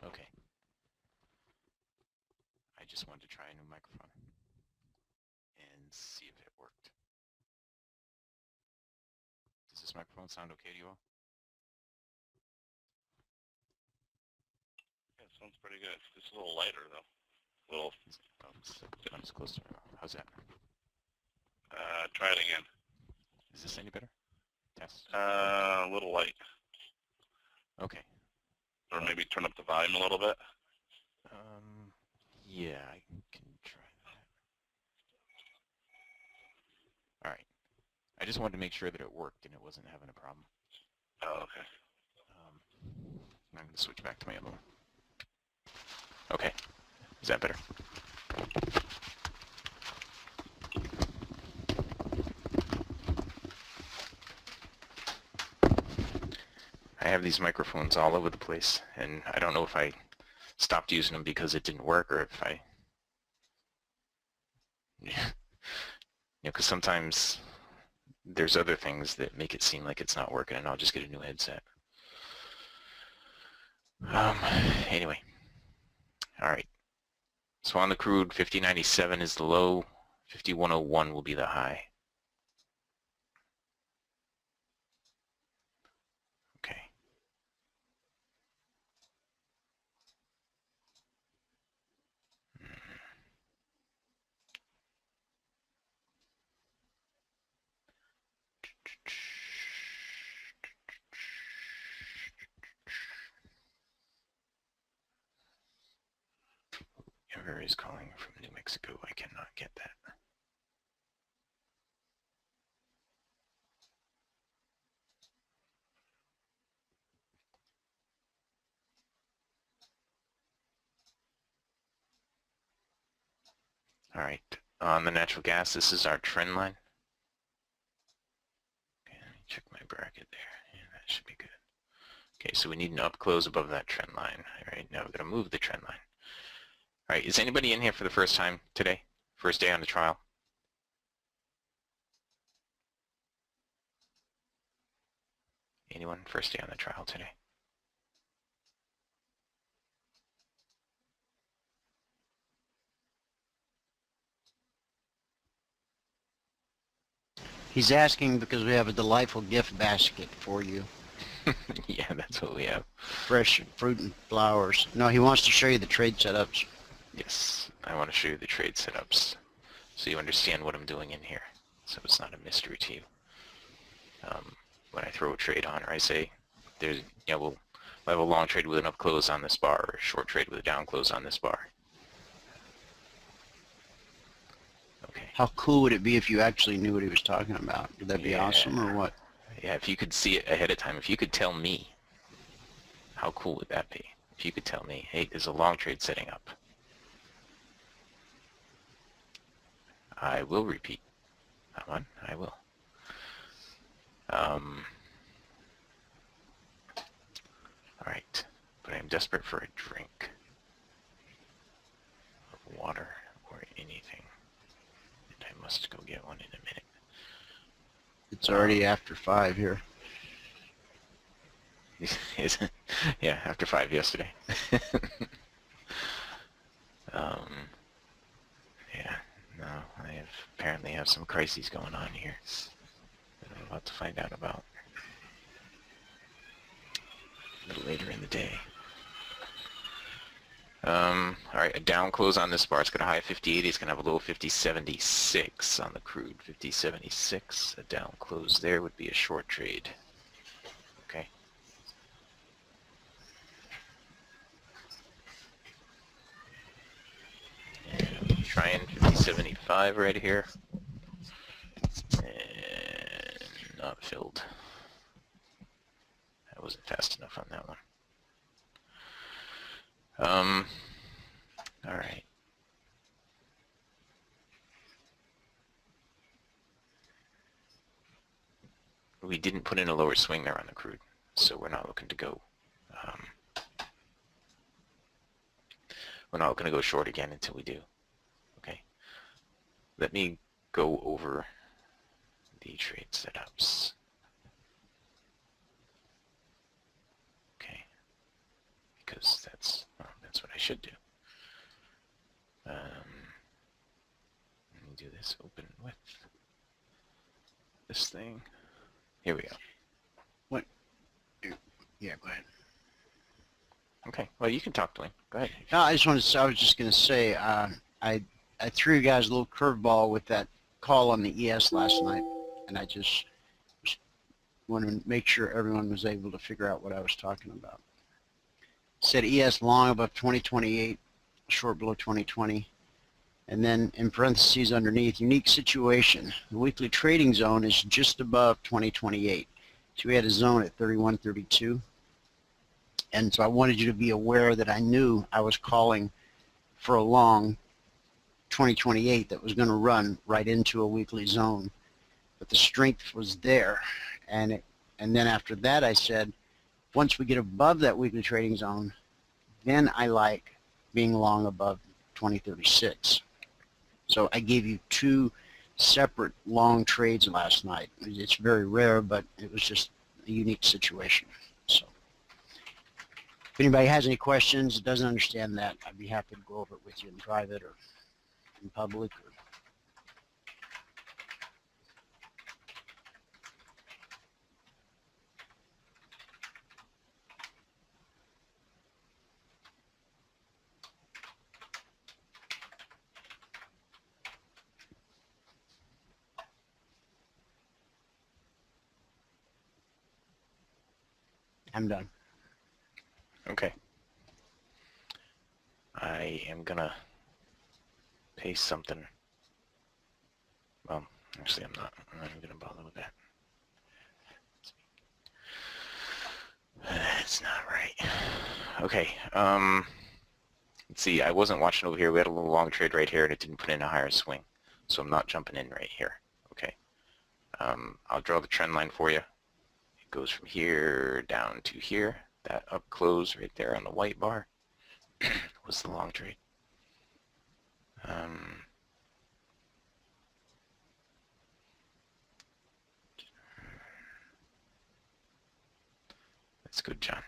Speaker 1: Okay. I just wanted to try a new microphone and see if it worked. Does this microphone sound okay to you all?
Speaker 2: Yeah, sounds pretty good. It's a little lighter though. A little.
Speaker 1: Oh, it's not as close to me. How's that?
Speaker 2: Try it again.
Speaker 1: Is this any better? Test.
Speaker 2: A little light.
Speaker 1: Okay.
Speaker 2: Or maybe turn up the volume a little bit.
Speaker 1: Yeah, I can try that. All right. I just wanted to make sure that it worked and it wasn't having a problem.
Speaker 2: Oh, okay.
Speaker 1: I'm going to switch back to my other one. Okay. Is that better? I have these microphones all over the place, and I don't know if I stopped using them because it didn't work or if I... because sometimes there's other things that make it seem like it's not working, and I'll just get a new headset. Anyway. All right. So on the crude, 5097 is the low, 5101 will be the high. Okay. Feburary is calling from New Mexico. I cannot get that. All right. On the natural gas, this is our trend line. Okay, let me check my bracket there. Yeah, that should be good. Okay, so we need an up close above that trend line. All right, now we're going to move the trend line. All right, is anybody in here for the first time today? First day on the trial? Anyone first day on the trial today?
Speaker 3: He's asking because we have a delightful gift basket for you.
Speaker 1: Yeah, that's what we have.
Speaker 3: Fresh fruit and flowers. No, he wants to show you the trade setups.
Speaker 1: Yes, I want to show you the trade setups so you understand what I'm doing in here, so it's not a mystery to you. When I throw a trade on, or I say, there's, we'll have a long trade with an up close on this bar, or a short trade with a down close on this bar. Okay.
Speaker 3: How cool would it be if you actually knew what he was talking about? Would that be
Speaker 1: Yeah.
Speaker 3: awesome or what?
Speaker 1: Yeah, if you could see it ahead of time, if you could tell me, how cool would that be? If you could tell me, hey, there's a long trade setting up. I will repeat. Come on, I will. All right, but I'm desperate for a drink of water or anything, and I must go get one in a minute.
Speaker 3: It's already after 5 here.
Speaker 1: Is it? Yeah, after 5 yesterday. Yeah, no, I apparently have some crises going on here that I'm about to find out about a little later in the day. All right, a down close on this bar. It's got a high of 50.80. It's going to have a low of 50.76 on the crude. 50.76. A down close there would be a short trade. Okay. And trying 50.75 right here. And not filled. I wasn't fast enough on that one. All right. We didn't put in a lower swing there on the crude, so we're not looking to go. We're not looking to go short again until we do. Okay. Let me go over the trade setups. Okay. Because that's what I should do. Let me do this open with this thing. Here we go.
Speaker 3: What? Yeah, go ahead.
Speaker 1: Okay. Well, you can talk to him. Go ahead.
Speaker 3: No, I just wanted to say, I was just going to say, I threw you guys a little curveball with that call on the ES last night, and I just wanted to make sure everyone was able to figure out what I was talking about. Said ES long above 2028, short below 2020, and then in parentheses underneath, unique situation. The weekly trading zone is just above 2028. So we had a zone at 31.32. And so I wanted you to be aware that I knew I was calling for a long 2028 that was going to run right into a weekly zone. But the strength was there. And then after that I said, once we get above that weekly trading zone, then I like being long above 2036. So I gave you two separate long trades last night. It's very rare, but it was just a unique situation. So if anybody has any questions, doesn't understand that, I'd be happy to go over it with you in private or in public. I'm done.
Speaker 1: Okay. I am gonna paste something. Well, actually I'm not. I'm not even gonna bother with that. That's not right. Okay. Let's see. I wasn't watching over here. We had a little long trade right here, and it didn't put in a higher swing, so I'm not jumping in right here. Okay. I'll draw the trend line for you. It goes from here down to here. That up close right there on the white bar was the long trade. That's good, John.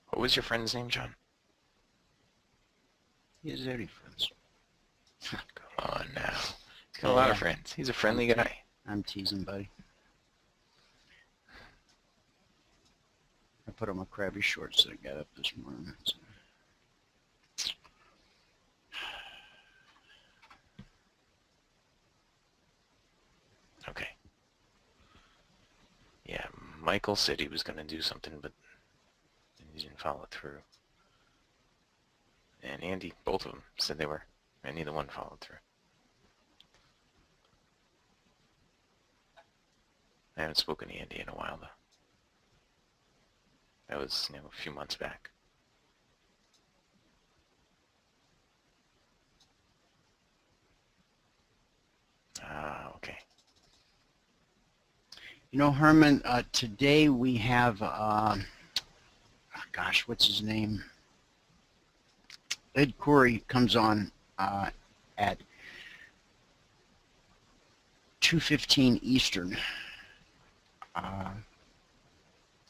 Speaker 1: What was your friend's name, John?
Speaker 3: He has any friends.
Speaker 1: Come on now. He's got a lot of friends. He's a friendly guy.
Speaker 3: I'm teasing, buddy. I put on my crabby shorts that I got up this morning. So.
Speaker 1: Okay. Yeah, Michael said he was going to do something, but he didn't follow through. And Andy, both of them said they were, and neither one followed through. I haven't spoken to Andy in a while, though. That was, a few months back. Okay.
Speaker 3: Herman, today we have, gosh, what's his name? Ed Corey comes on at 2:15 Eastern.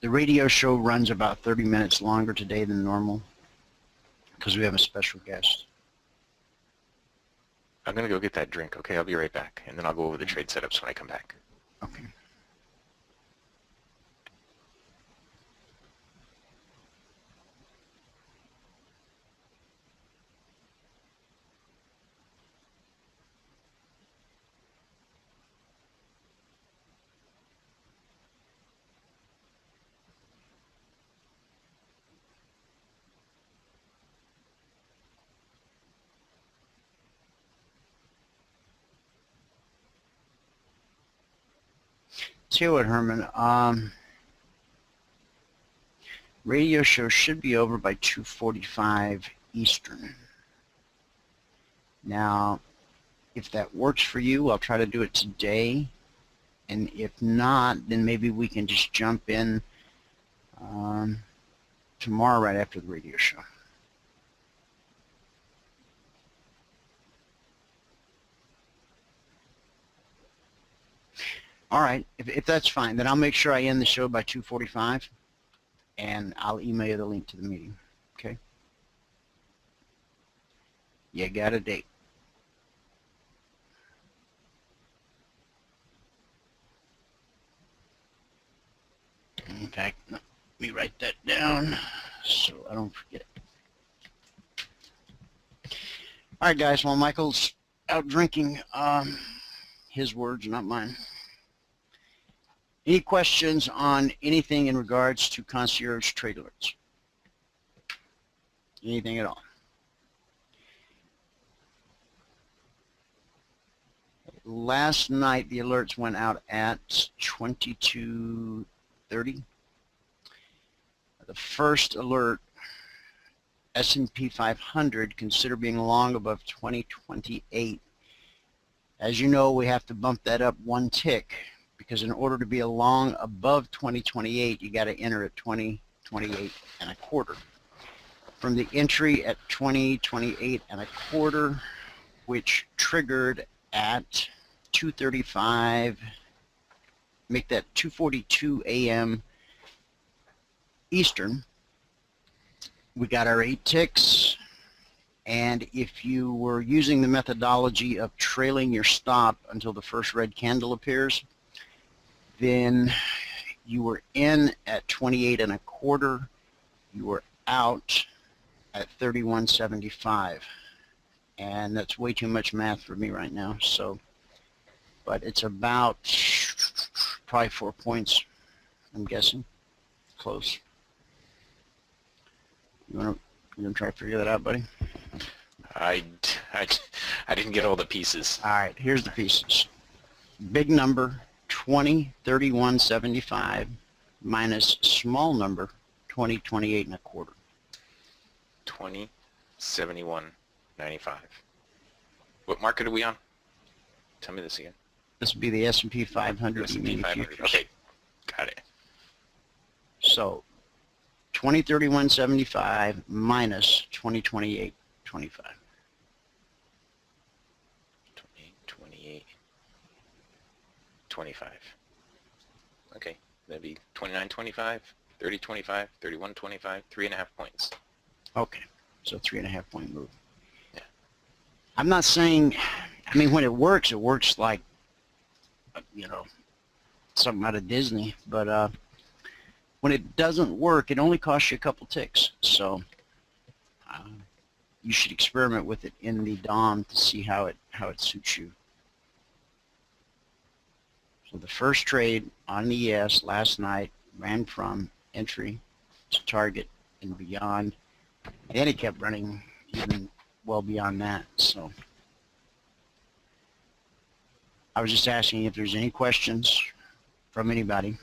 Speaker 3: The radio show runs about 30 minutes longer today than normal because we have a special guest.
Speaker 1: I'm going to go get that drink, okay? I'll be right back, and then I'll go over the trade setups when I come back.
Speaker 3: Okay. Tell you what, Herman, Radio show should be over by 2:45 Eastern. Now, if that works for you, I'll try to do it today. And if not, then maybe we can just jump in tomorrow right after the radio show. All right, if that's fine, then I'll make sure I end the show by 2:45, and I'll email you the link to the meeting, okay? You got a date. In fact, let me write that down so I don't forget. All right, guys, while Michael's out drinking, his words, not mine. Any questions on anything in regards to concierge trade alerts? Anything at all? Last night, the alerts went out at 22:30. The first alert, S&P 500, consider being long above 2028. As you know, we have to bump that up one tick, because in order to be a long above 2028, you got to enter at 2028 and a quarter. From the entry at 2028 and a quarter, which triggered at 2:35, make that 2:42 a.m. Eastern, we got our 8 ticks. And if you were using the methodology of trailing your stop until the first red candle appears, then you were in at 28 and a quarter, you were out at 31.75, and that's way too much math for me right now. So, but it's about probably 4 points, I'm guessing, close. You gonna try to figure that out, buddy?
Speaker 1: I didn't get all the pieces.
Speaker 3: All right, here's the pieces. Big number, 20.3175, minus small number, 20.28 and a quarter.
Speaker 1: 20.7195. What market are we on? Tell me this again.
Speaker 3: This would be the S&P 500
Speaker 1: S&P
Speaker 3: E-mini
Speaker 1: 500.
Speaker 3: futures.
Speaker 1: Okay, got it.
Speaker 3: So 20.3175 minus 20.28.25.
Speaker 1: 28.25. Okay, that'd be 29.25, 30.25, 31.25, 3.5 points.
Speaker 3: Okay, so 3.5 point move.
Speaker 1: Yeah.
Speaker 3: I'm not saying, I mean, when it works like, you know, something out of Disney, but when it doesn't work, it only costs you a couple ticks. So you should experiment with it in the DOM to see how it suits you. So the first trade on the ES last night ran from entry to target and beyond, and it kept running even well beyond that. So I was just asking if there's any questions from anybody.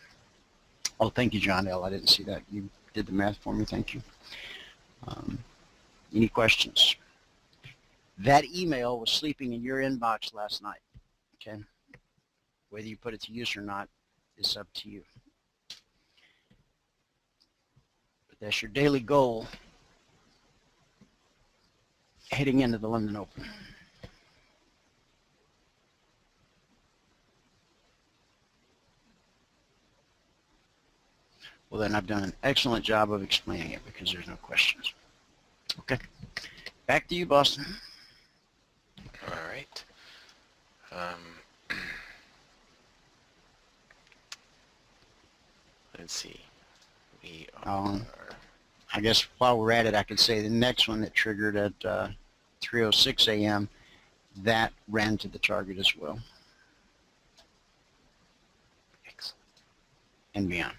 Speaker 3: Oh, thank you, John L. I didn't see that. You did the math for me. Thank you. Any questions? That email was sleeping in your inbox last night. Okay. Whether you put it to use or not is up to you. But that's your daily goal heading into the London Open. Well, then I've done an excellent job of explaining it because there's no questions. Okay. Back to you, Boston.
Speaker 1: All right. Let's see. We are...
Speaker 3: I guess while we're at it, I could say the next one that triggered at 3:06 a.m., that ran to the target as well.
Speaker 1: Excellent.
Speaker 3: And beyond.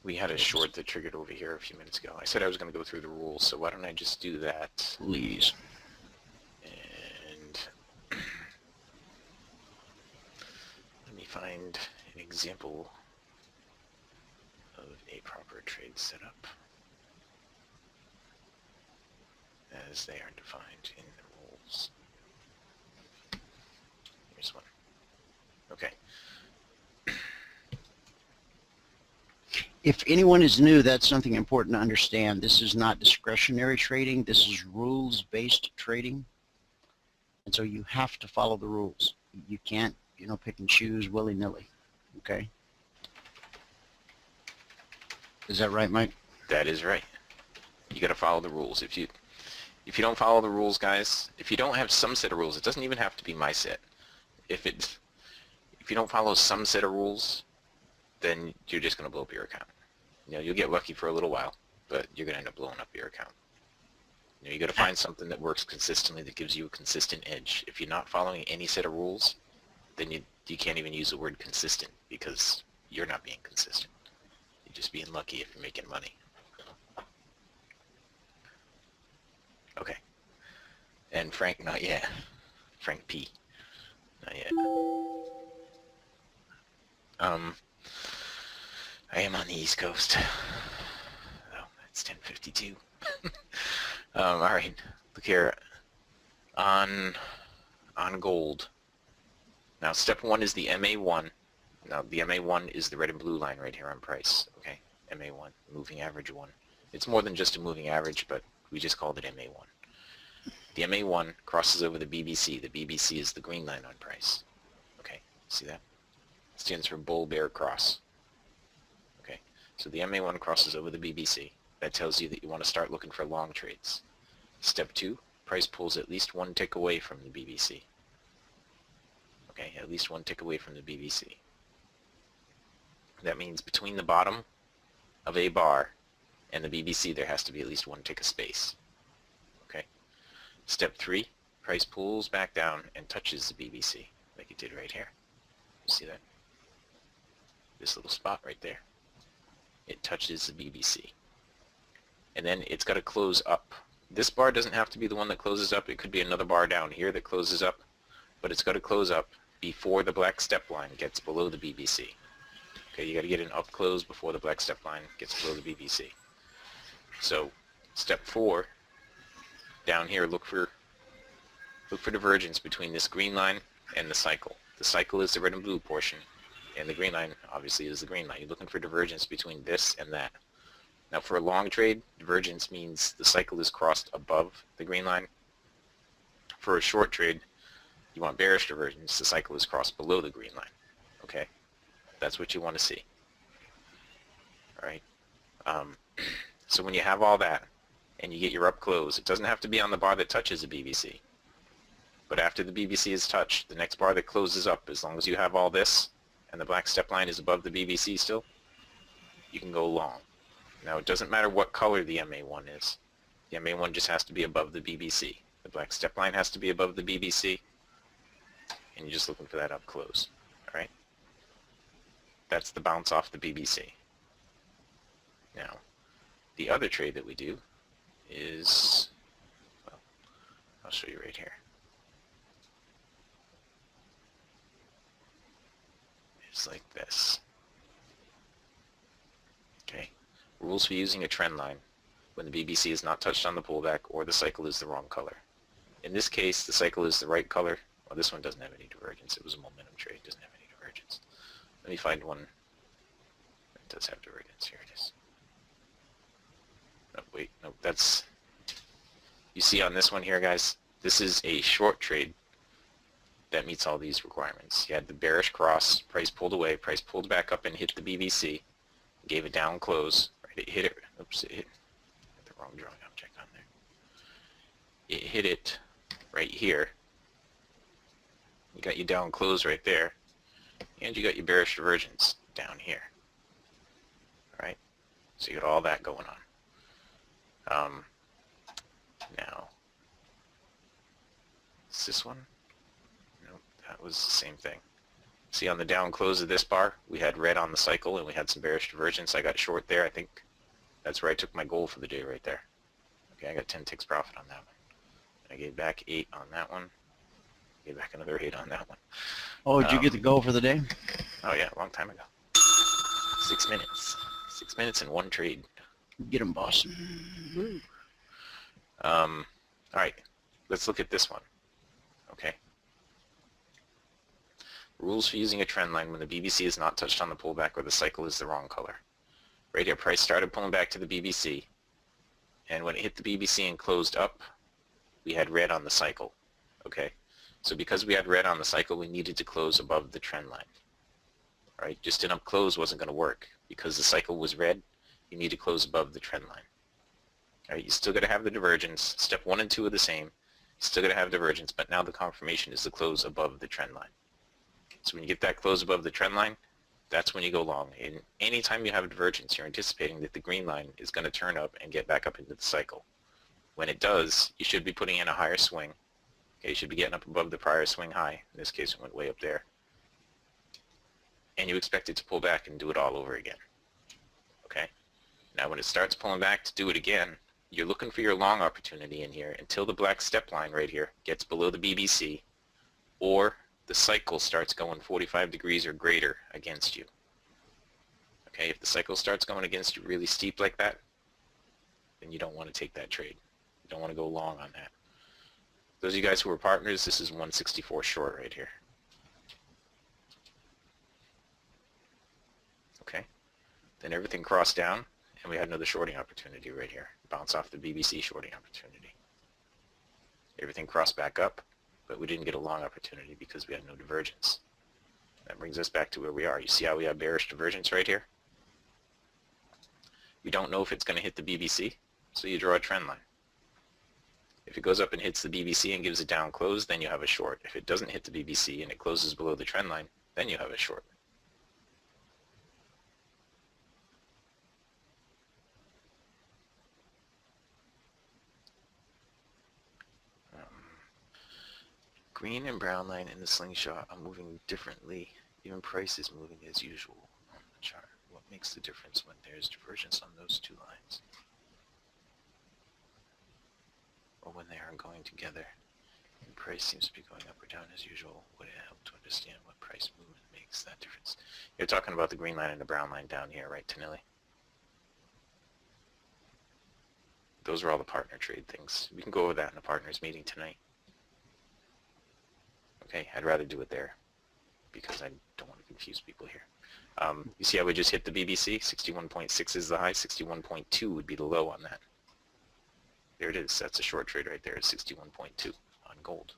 Speaker 1: We had a short that triggered over here a few minutes ago. I said I was going to go through the rules, so why don't I just do that?
Speaker 3: Please.
Speaker 1: And let me find an example a proper trade setup as they are defined in the rules. Here's one. Okay.
Speaker 3: If anyone is new, that's something important to understand. This is not discretionary trading. This is rules-based trading. And so you have to follow the rules. You can't, pick and choose willy-nilly. Okay? Is that right, Mike?
Speaker 1: That is right. You got to follow the rules. If you don't follow the rules, guys, if you don't have some set of rules, it doesn't even have to be my set. If you don't follow some set of rules, then you're just going to blow up your account. You'll get lucky for a little while, but you're going to end up blowing up your account. You got to find something that works consistently, that gives you a consistent edge. If you're not following any set of rules, then you can't even use the word consistent, because you're not being consistent. You're just being lucky if you're making money. Okay. And Frank, not yet. Frank P. Not yet. I am on the East Coast. Oh, it's 10:52. All right. Look here. On gold. Now, step 1 is the MA1. Now, the MA1 is the red and blue line right here on price. Okay, MA1, moving average 1. It's more than just a moving average, but we just called it MA1. The MA1 crosses over the BBC. The BBC is the green line on price. Okay, see that? It stands for bull, bear, cross. Okay, so the MA1 crosses over the BBC. That tells you that you want to start looking for long trades. Step 2, price pulls at least 1 tick away from the BBC. Okay, at least 1 tick away from the BBC. That means between the bottom of a bar and the BBC, there has to be at least 1 tick of space. Okay. Step 3, price pulls back down and touches the BBC, like it did right here. You see that? This little spot right there. It touches the BBC. And then it's got to close up. This bar doesn't have to be the one that closes up. It could be another bar down here that closes up. But it's got to close up before the black step line gets below the BBC. Okay, you got to get an up close before the black step line gets below the BBC. So, step 4, down here, look for divergence between this green line and the cycle. The cycle is the red and blue portion, and the green line obviously is the green line. You're looking for divergence between this and that. Now, for a long trade, divergence means the cycle is crossed above the green line. For a short trade, you want bearish divergence. The cycle is crossed below the green line. Okay, that's what you want to see. All right. So when you have all that and you get your up close, it doesn't have to be on the bar that touches the BBC. But after the BBC is touched, the next bar that closes up, as long as you have all this and the black step line is above the BBC still, you can go long. Now, it doesn't matter what color the MA1 is. The MA1 just has to be above the BBC. The black step line has to be above the BBC, and you're just looking for that up close. All right? That's the bounce off the BBC. Now, the other trade that we do is, well, I'll show you right here. It's like this. Okay? Rules for using a trend line when the BBC is not touched on the pullback or the cycle is the wrong color. In this case, the cycle is the right color. Well, this one doesn't have any divergence. It was a momentum trade. It doesn't have any divergence. Let me find one that does have divergence. Here it is. Oh, wait. No, that's... You see on this one here, guys, this is a short trade that meets all these requirements. You had the bearish cross, price pulled away, price pulled back up and hit the BBC, gave a down close. Right, it hit it. Oops, it hit the wrong drawing object on there. It hit it right here. You got your down close right there, and you got your bearish divergence down here. All right, so you got all that going on. Now, is this one? Nope, that was the same thing. See, on the down close of this bar, we had red on the cycle and we had some bearish divergence. I got short there. I think that's where I took my goal for the day right there. Okay, I got 10 ticks profit on that one. I gave back 8 on that one. Gave back another 8 on that one.
Speaker 3: Oh, did you get the goal for the day?
Speaker 1: Oh yeah, a long time ago. 6 minutes. 6 minutes and 1 trade.
Speaker 3: Get him, boss.
Speaker 1: All right, let's look at this one. Okay. Rules for using a trend line when the BBC is not touched on the pullback or the cycle is the wrong color. Right here, price started pulling back to the BBC, and when it hit the BBC and closed up, we had red on the cycle. Okay, so because we had red on the cycle, we needed to close above the trend line. All right, just an up close wasn't going to work because the cycle was red. You need to close above the trend line. All right, you still got to have the divergence. Step 1 and 2 are the same. You still got to have divergence, but now the confirmation is the close above the trend line. So when you get that close above the trend line, that's when you go long. And anytime you have a divergence, you're anticipating that the green line is going to turn up and get back up into the cycle. When it does, you should be putting in a higher swing. Okay, you should be getting up above the prior swing high. In this case, it went way up there. And you expect it to pull back and do it all over again. Okay? Now when it starts pulling back to do it again, you're looking for your long opportunity in here until the black step line right here gets below the BBC, or the cycle starts going 45 degrees or greater against you. Okay, if the cycle starts going against you really steep like that, then you don't want to take that trade. You don't want to go long on that. Those of you guys who are partners, this is 164 short right here. Okay, then everything crossed down, and we had another shorting opportunity right here. Bounce off the BBC shorting opportunity. Everything crossed back up, but we didn't get a long opportunity because we had no divergence. That brings us back to where we are. You see how we have bearish divergence right here? We don't know if it's going to hit the BBC, so you draw a trend line. If it goes up and hits the BBC and gives a down close, then you have a short. If it doesn't hit the BBC and it closes below the trend line, then you have a short. Green and brown line in the slingshot are moving differently. Even price is moving as usual on the chart. What makes the difference when there's divergence on those two lines? Or when they aren't going together? And price seems to be going up or down as usual. Would it help to understand what price movement makes that difference? You're talking about the green line and the brown line down here, right, Tanili? Those are all the partner trade things. We can go over that in the partners meeting tonight. Okay, I'd rather do it there because I don't want to confuse people here. You see how we just hit the BBC? 61.6 is the high, 61.2 would be the low on that. There it is. That's a short trade right there at 61.2 on gold.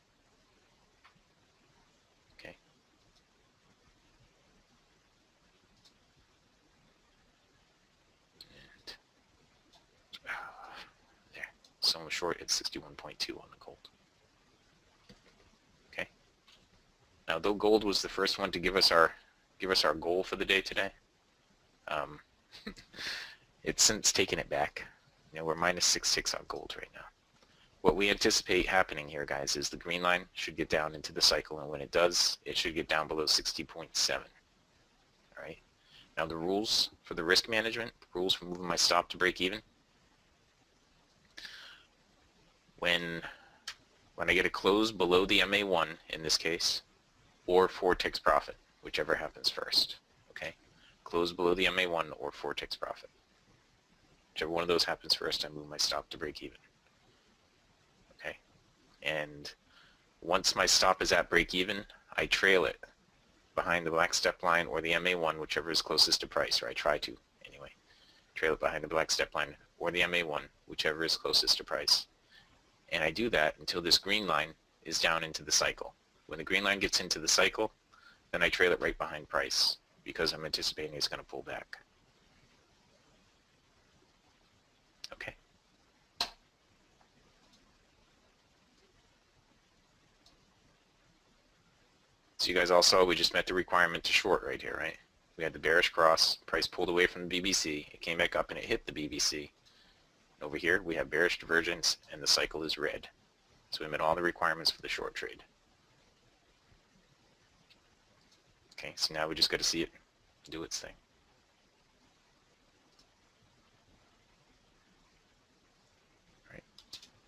Speaker 1: Okay. And, there. So I'm short at 61.2 on the gold. Okay. Now, though gold was the first one to give us our goal for the day today, it's since taken it back. You know, we're minus 6 ticks on gold right now. What we anticipate happening here, guys, is the green line should get down into the cycle, and when it does, it should get down below 60.7. All right. Now the rules for the risk management, rules for moving my stop to break even. When I get a close below the MA1 in this case, or 4 ticks profit, whichever happens first. Okay. Close below the MA1 or 4 ticks profit. Whichever one of those happens first, I move my stop to break even. Okay. And once my stop is at break even, I trail it behind the black step line or the MA1, whichever is closest to price, or I try to anyway. Trail it behind the black step line or the MA1, whichever is closest to price. And I do that until this green line is down into the cycle. When the green line gets into the cycle, then I trail it right behind price because I'm anticipating it's going to pull back. Okay. So you guys all saw we just met the requirement to short right here, right? We had the bearish cross, price pulled away from the BBC, it came back up and it hit the BBC. Over here we have bearish divergence and the cycle is red. So we met all the requirements for the short trade. Okay, so now we just got to see it do its thing.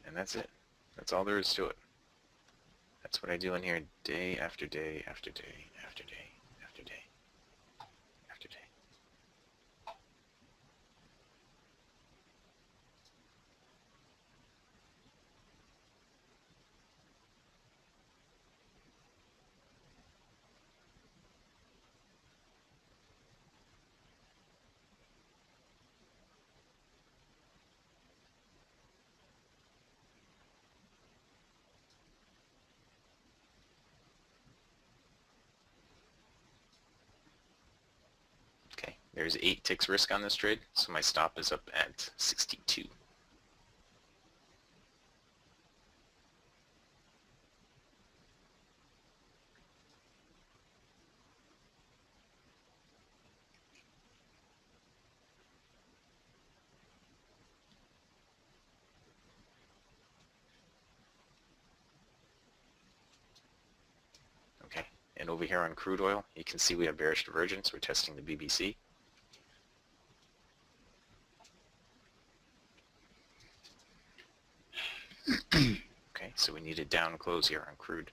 Speaker 1: And that's it. That's all there is to it. That's what I do in here day after day after day after day after day after day. There's 8 ticks risk on this trade, so my stop is up at 62. Okay, and over here on crude oil, you can see we have bearish divergence. We're testing the BBC. Okay, so we need a down close here on crude.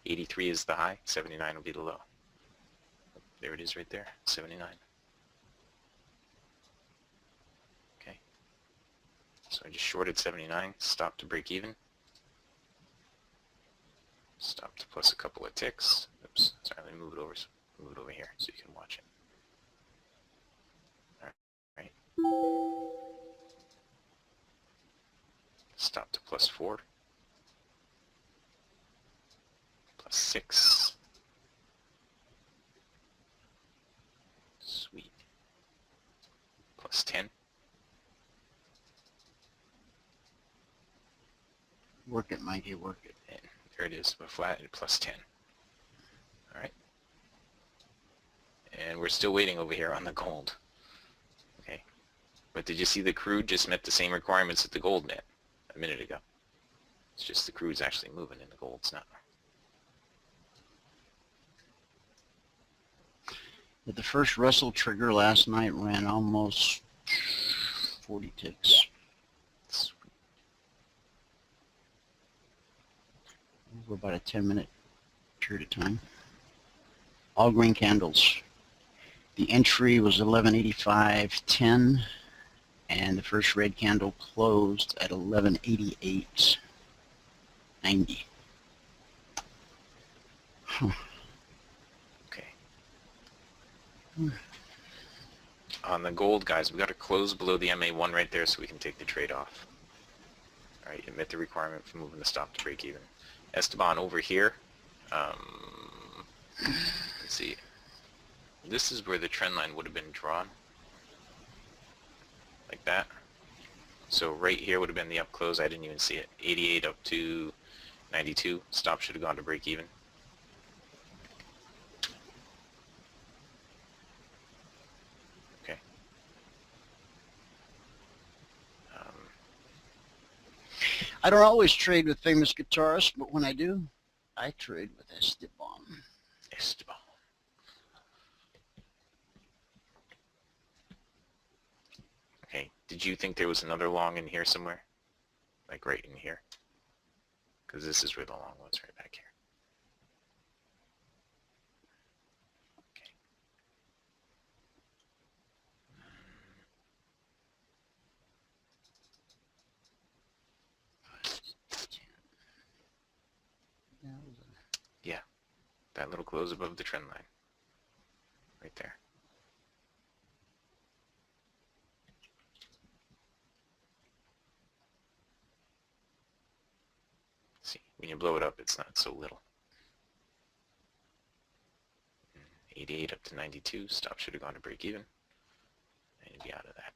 Speaker 1: 83 is the high, 79 will be the low. There it is right there, 79. Okay, so I just shorted 79, stop to break even. Stop to plus a couple of ticks. Oops, sorry, let me move it over here so you can watch it. All right. Stop to plus 4. Plus 6. Sweet. Plus 10.
Speaker 3: Work it, Mikey, work it.
Speaker 1: And there it is, we're flat at plus 10. All right. And we're still waiting over here on the gold. Okay. But did you see the crude just met the same requirements that the gold met a minute ago? It's just the crude's actually moving and the gold's not.
Speaker 3: But the first Russell trigger last night ran almost 40 ticks. Over about a 10-minute period of time. All green candles. The entry was 1185.10, and the first red candle closed at 1188.90.
Speaker 1: Okay. On the gold, guys, we got to close below the MA1 right there so we can take the trade off. All right, you met the requirement for moving the stop to break even. Esteban, over here, let's see, this is where the trend line would have been drawn, like that. So right here would have been the up close. I didn't even see it. 88 up to 92. Stop should have gone to break even. Okay.
Speaker 3: I don't always trade with famous guitarists, but when I do, I trade with Esteban.
Speaker 1: Esteban. Okay, did you think there was another long in here somewhere? Like right in here? Because this is where the long was, right back here. Okay. Yeah, that little close above the trend line. Right there. See, when you blow it up, it's not so little. 88 up to 92, stop should have gone to break even. And you'd be out of that.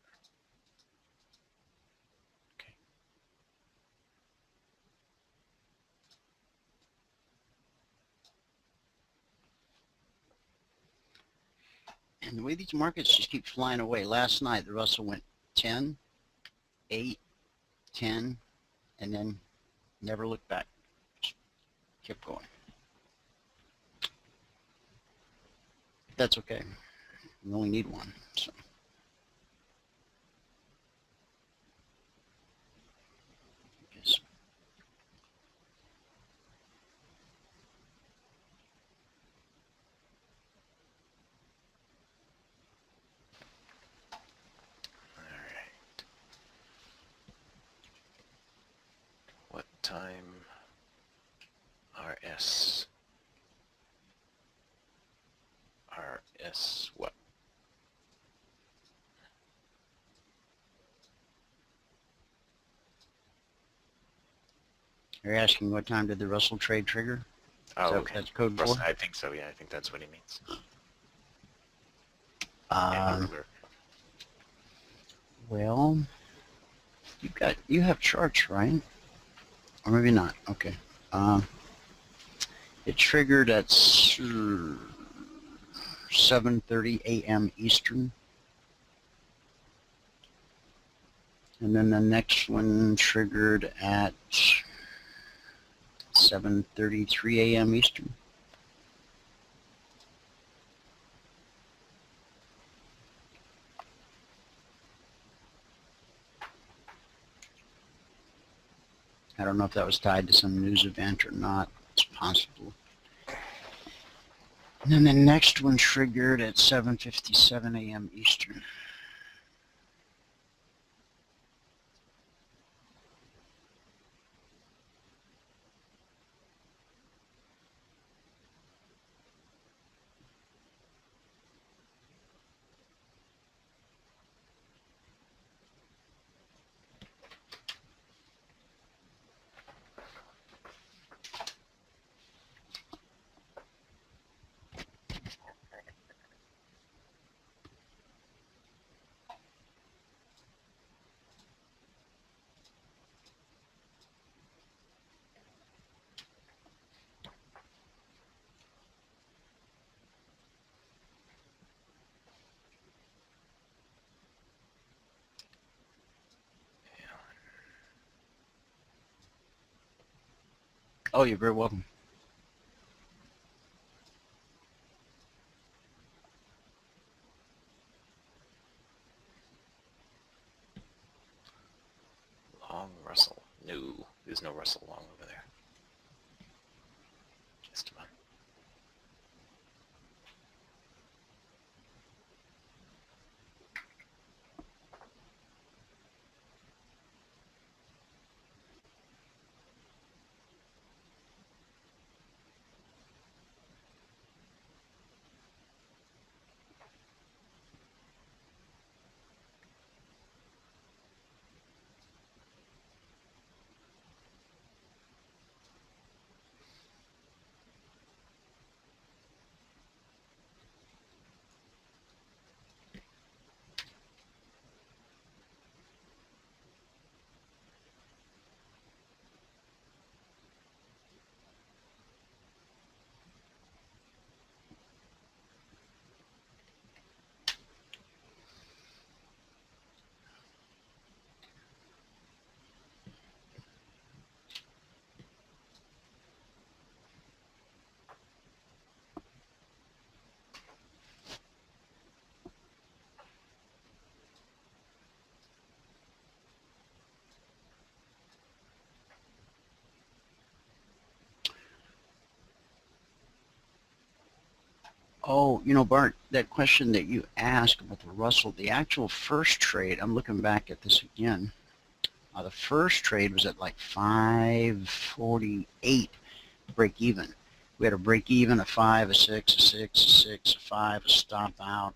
Speaker 1: Okay.
Speaker 3: And the way these markets just keep flying away. Last night, the Russell went 10, 8, 10, and then never looked back. Just kept going. That's okay. We only need one. So. Yes.
Speaker 1: Alright. What time? RS. RS what?
Speaker 3: You're asking what time did the Russell trade trigger?
Speaker 1: Oh,
Speaker 3: Is that
Speaker 1: okay.
Speaker 3: what that's code for?
Speaker 1: I think so, yeah. I think that's what he means. Ruler.
Speaker 3: Well, you have charts, right? Or maybe not. Okay. It triggered at 7:30 a.m. Eastern. And then the next one triggered at 7:33 a.m. Eastern. I don't know if that was tied to some news event or not. It's possible. And then the next one triggered at 7:57 a.m. Eastern. Oh, you're very welcome.
Speaker 1: Long Russell. No, there's no Russell Long over there. Just about.
Speaker 3: Oh, you know, Bart, that question that you asked about the Russell, the actual first trade, I'm looking back at this again. The first trade was at like 548 break even. We had a break even, a 5, a 6, a 6, a 6, a 5, a stop out.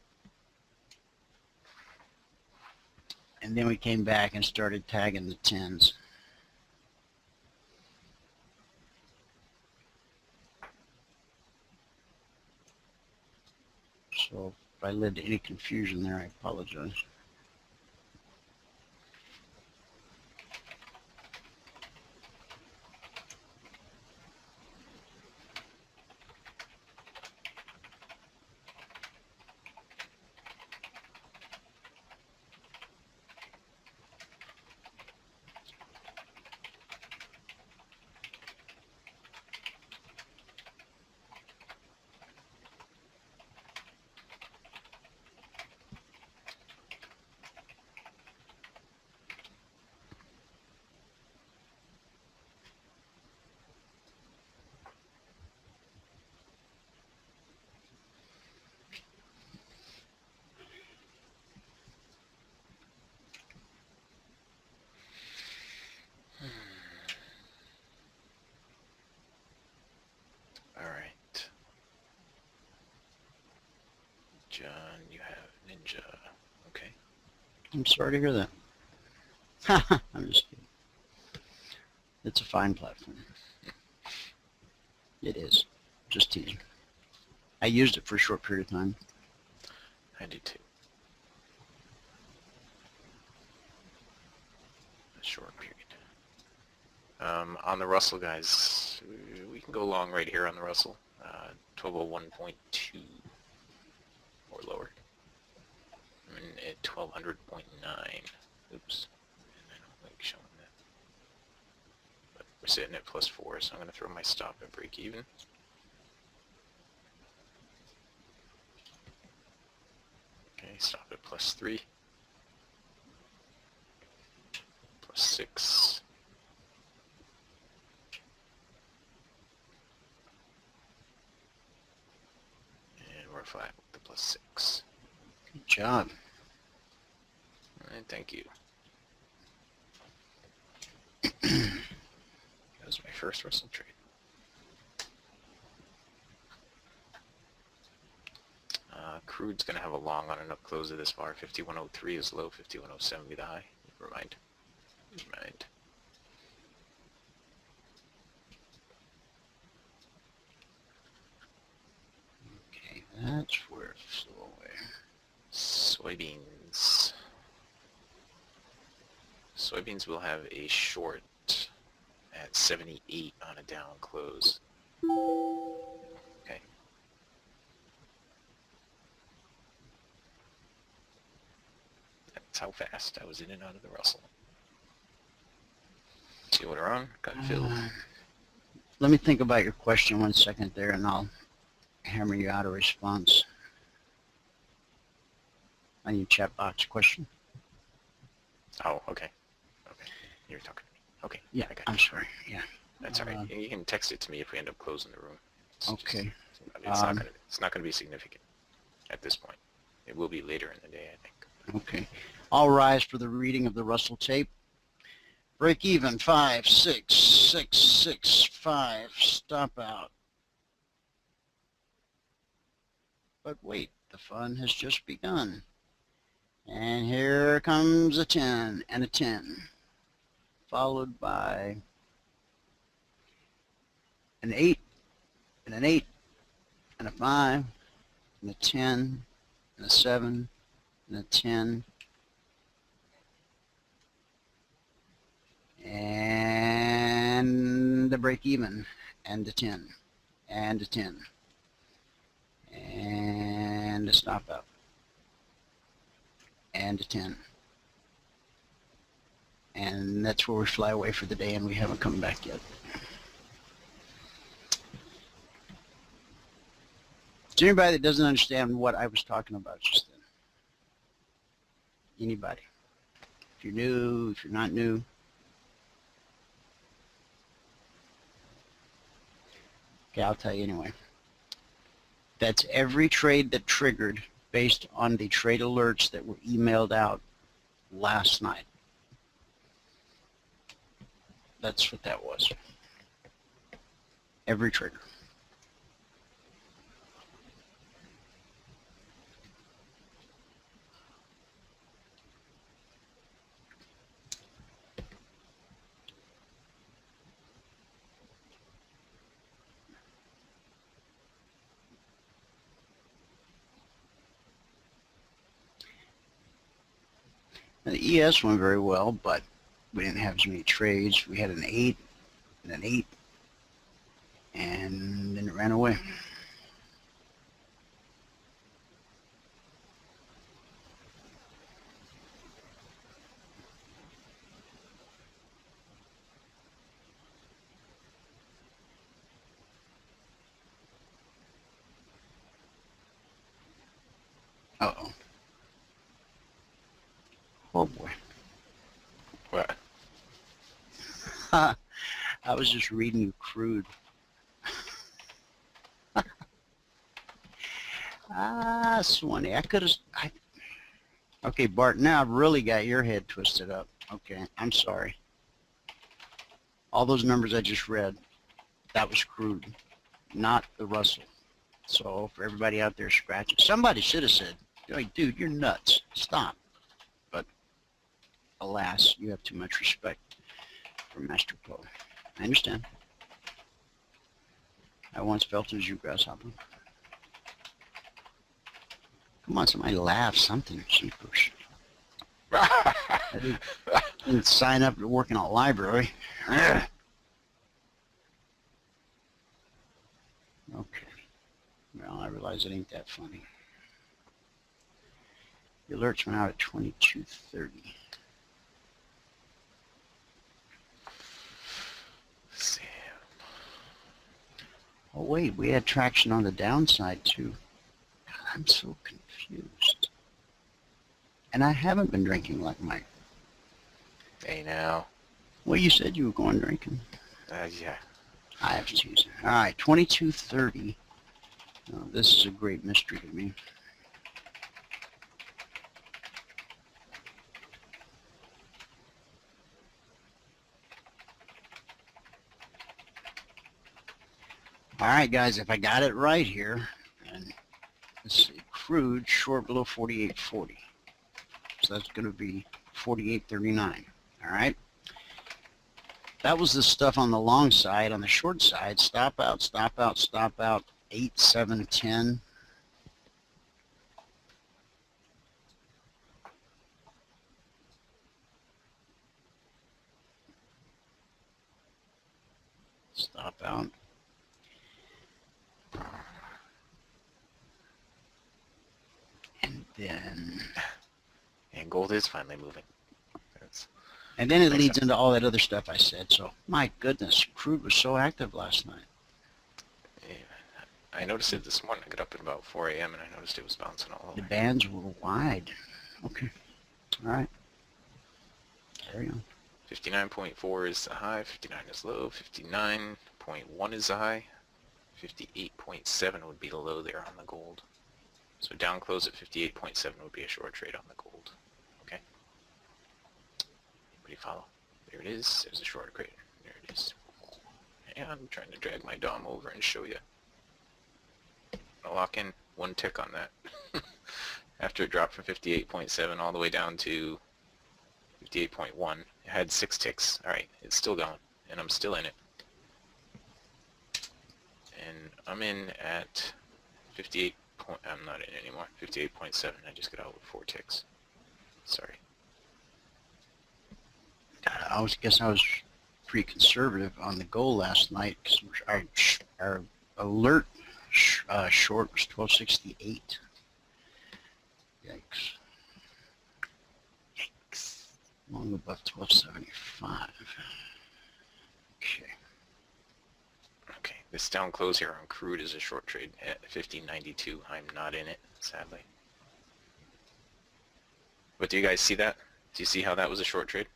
Speaker 3: And then we came back and started tagging the 10s. So if I led to any confusion there, I apologize.
Speaker 1: All right. John, you have Ninja. Okay.
Speaker 3: I'm sorry to hear that. I'm just kidding. It's a fine platform. It is. Just teasing. I used it for a short period of time.
Speaker 1: I did too. A short period. On the Russell, guys, we can go long right here on the Russell. 1201.2 or lower. I'm at 1200.9. Oops. I don't like showing that. But we're sitting at +4, so I'm going to throw my stop at break even. Okay, stop at +3. +6. And we're flat with the +6.
Speaker 3: Good job.
Speaker 1: All right, thank you. That was my first Russell trade. Crude's going to have a long on an up close of this bar. 5103 is low, 5107 be the high. Never mind. Never mind.
Speaker 3: Okay, that's where it flew away.
Speaker 1: Soybeans. Soybeans will have a short at 78 on a down close. Okay. That's how fast I was in and out of the Russell. See what we're on? Got filled.
Speaker 3: Let me think about your question 1 second there, and I'll hammer you out a response on your chat box question.
Speaker 1: Oh, okay. Okay. You're talking to me. Okay.
Speaker 3: Yeah,
Speaker 1: I got
Speaker 3: I'm
Speaker 1: you.
Speaker 3: sorry. Yeah.
Speaker 1: That's all right. You can text it to me if we end up closing the room.
Speaker 3: Okay.
Speaker 1: It's not gonna be significant at this point. It will be later in the day, I think.
Speaker 3: Okay. All rise for the reading of the Russell tape. Break even 56665. Stop out. But wait, the fun has just begun. And here comes a 10 and a 10, followed by an 8 and an 8 and a 5 and a 10 and a 7 and a 10 and a break even and a 10 and a 10 and a stop out and a 10. And that's where we fly away for the day, and we haven't come back yet. Is there anybody that doesn't understand what I was talking about just then? Anybody? If you're new, if you're not new. Okay, I'll tell you anyway. That's every trade that triggered based on the trade alerts that were emailed out last night. That's what that was. Every trigger. Now, the ES went very well, but we didn't have as many trades. We had an 8 and an 8, and then it ran away. Uh-oh. Oh boy.
Speaker 1: What?
Speaker 3: I was just reading you crude. Swanee, I could have... Okay, Bart, now I've really got your head twisted up. Okay, I'm sorry. All those numbers I just read, that was crude, not the Russell. So for everybody out there scratching, somebody should have said, "Hey, dude, you're nuts. Stop." But alas, you have too much respect for Master Poe. I understand. I once felt as you, grasshopper. Come on, somebody laugh something, cheapers. I didn't sign up to work in a library. Okay. Well, I realize it ain't that funny. The alerts went out at 22:30.
Speaker 1: See.
Speaker 3: Oh wait, we had traction on the downside too. God, I'm so confused. And I haven't been drinking like Mike.
Speaker 1: Hey now.
Speaker 3: Well, you said you were going drinking.
Speaker 1: Yeah.
Speaker 3: I have to choose. All right, 22:30. Oh, this is a great mystery to me. All right, guys, if I got it right here, and let's see, crude short below 48.40. So that's going to be 48.39. All right. That was the stuff on the long side. On the short side, stop out, stop out, stop out, 8, 7, 10. Stop out. And then...
Speaker 1: And gold is finally moving.
Speaker 3: And then it
Speaker 1: Makes
Speaker 3: leads
Speaker 1: sense.
Speaker 3: into all that other stuff I said. So, my goodness, crude was so active last night.
Speaker 1: Yeah. I noticed it this morning. I got up at about 4 a.m. and I noticed it was bouncing all
Speaker 3: The
Speaker 1: over.
Speaker 3: bands were wide. Okay. All right. Carry on.
Speaker 1: 59.4 is the high, 59 is low, 59.1 is the high, 58.7 would be the low there on the gold. So down close at 58.7 would be a short trade on the gold. Okay? Anybody follow? There it is. There's a short trade. There it is. And I'm trying to drag my DOM over and show you. I'll lock in one tick on that. After it dropped from 58.7 all the way down to 58.1. It had 6 ticks. Alright, it's still going. And I'm still in it. And I'm in at 58 point, I'm not in anymore. 58.7. I just got out with 4 ticks. Sorry.
Speaker 3: I guess I was pretty conservative on the goal last night because our alert short was 1268. Yikes. Yikes. Long above 1275. Okay.
Speaker 1: Okay, this down close here on crude is a short trade at 1592. I'm not in it, sadly. But do you guys see that? Do you see how that was a short trade?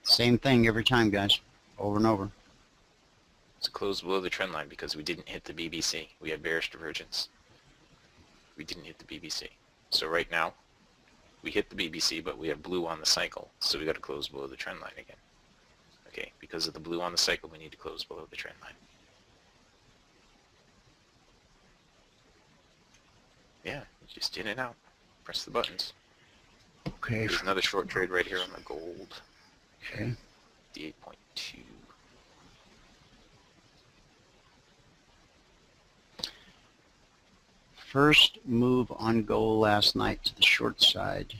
Speaker 3: Same thing every time, guys. Over and over.
Speaker 1: It's a close below the trend line because we didn't hit the BBC. We had bearish divergence. We didn't hit the BBC. So right now, we hit the BBC, but we have blue on the cycle, so we got to close below the trend line again. Okay, because of the blue on the cycle, we need to close below the trend line. Yeah, just in and out. Press the buttons.
Speaker 3: Okay.
Speaker 1: There's another short trade right here on the gold.
Speaker 3: Okay.
Speaker 1: The 8.2.
Speaker 3: First move on goal last night to the short side.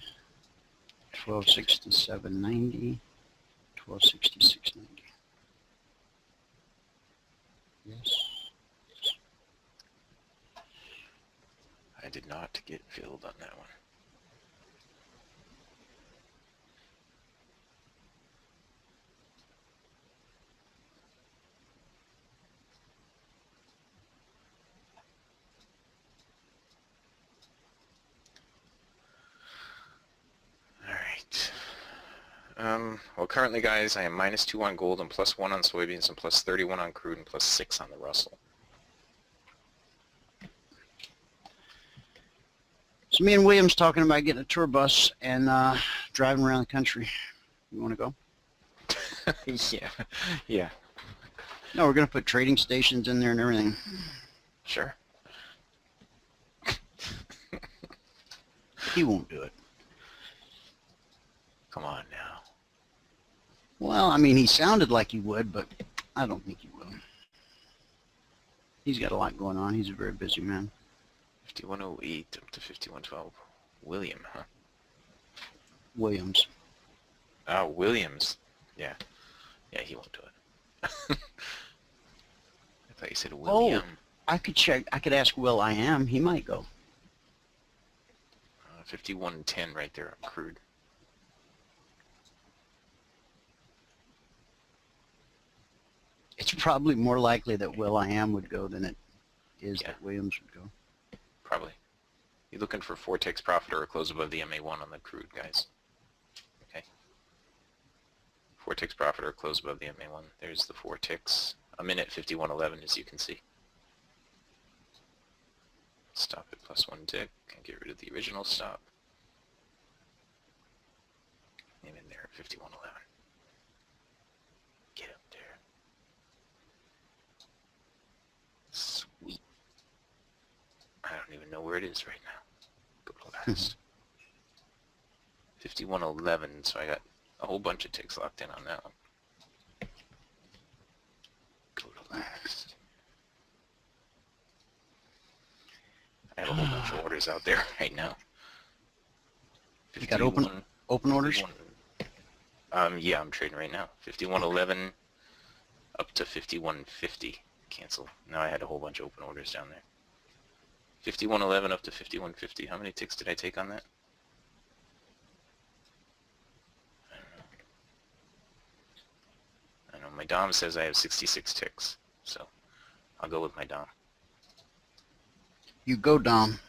Speaker 3: 1267.90. 1266.90. Yes. Yes.
Speaker 1: I did not get filled on that one. Well, currently, guys, I am -2 on gold and +1 on soybeans and +31 on crude and +6 on the Russell.
Speaker 3: So me and William's talking about getting a tour bus and driving around the country. You want to go?
Speaker 1: Yeah, yeah,
Speaker 3: No, we're going to put trading stations in there and everything.
Speaker 1: sure.
Speaker 3: He won't do it.
Speaker 1: Come on now.
Speaker 3: Well, I mean, he sounded like he would, but I don't think he will. He's got a lot going on. He's a very busy man.
Speaker 1: 5108 up to 5112. William, huh?
Speaker 3: Williams.
Speaker 1: Oh, Williams. Yeah. Yeah, he won't do it. I thought you said William.
Speaker 3: I could check. I could ask Will I Am. He might go.
Speaker 1: 5110 right there on crude.
Speaker 3: It's probably more likely that Will I Am would go than it is
Speaker 1: Yeah.
Speaker 3: that Williams would go.
Speaker 1: Probably. You looking for 4 ticks profit or a close above the MA1 on the crude, guys? Okay. 4 ticks profit or close above the MA1. There's the 4 ticks. I'm in at 5111, as you can see. Stop at +1 tick and get rid of the original stop. I'm in there at 5111. Get up there. Sweet. I don't even know where it is right now. Go to last. 5111, so I got a whole bunch of ticks locked in on that one. Go to last. I have a whole bunch of orders out there right now.
Speaker 3: You got open orders?
Speaker 1: 51. Yeah, I'm trading right now. 5111 up to 5150. Cancel. Now I had a whole bunch of open orders down there. 5111 up to 5150. How many ticks did I take on that? I don't know. My Dom says I have 66 ticks, so I'll go with my Dom.
Speaker 3: You go, Dom.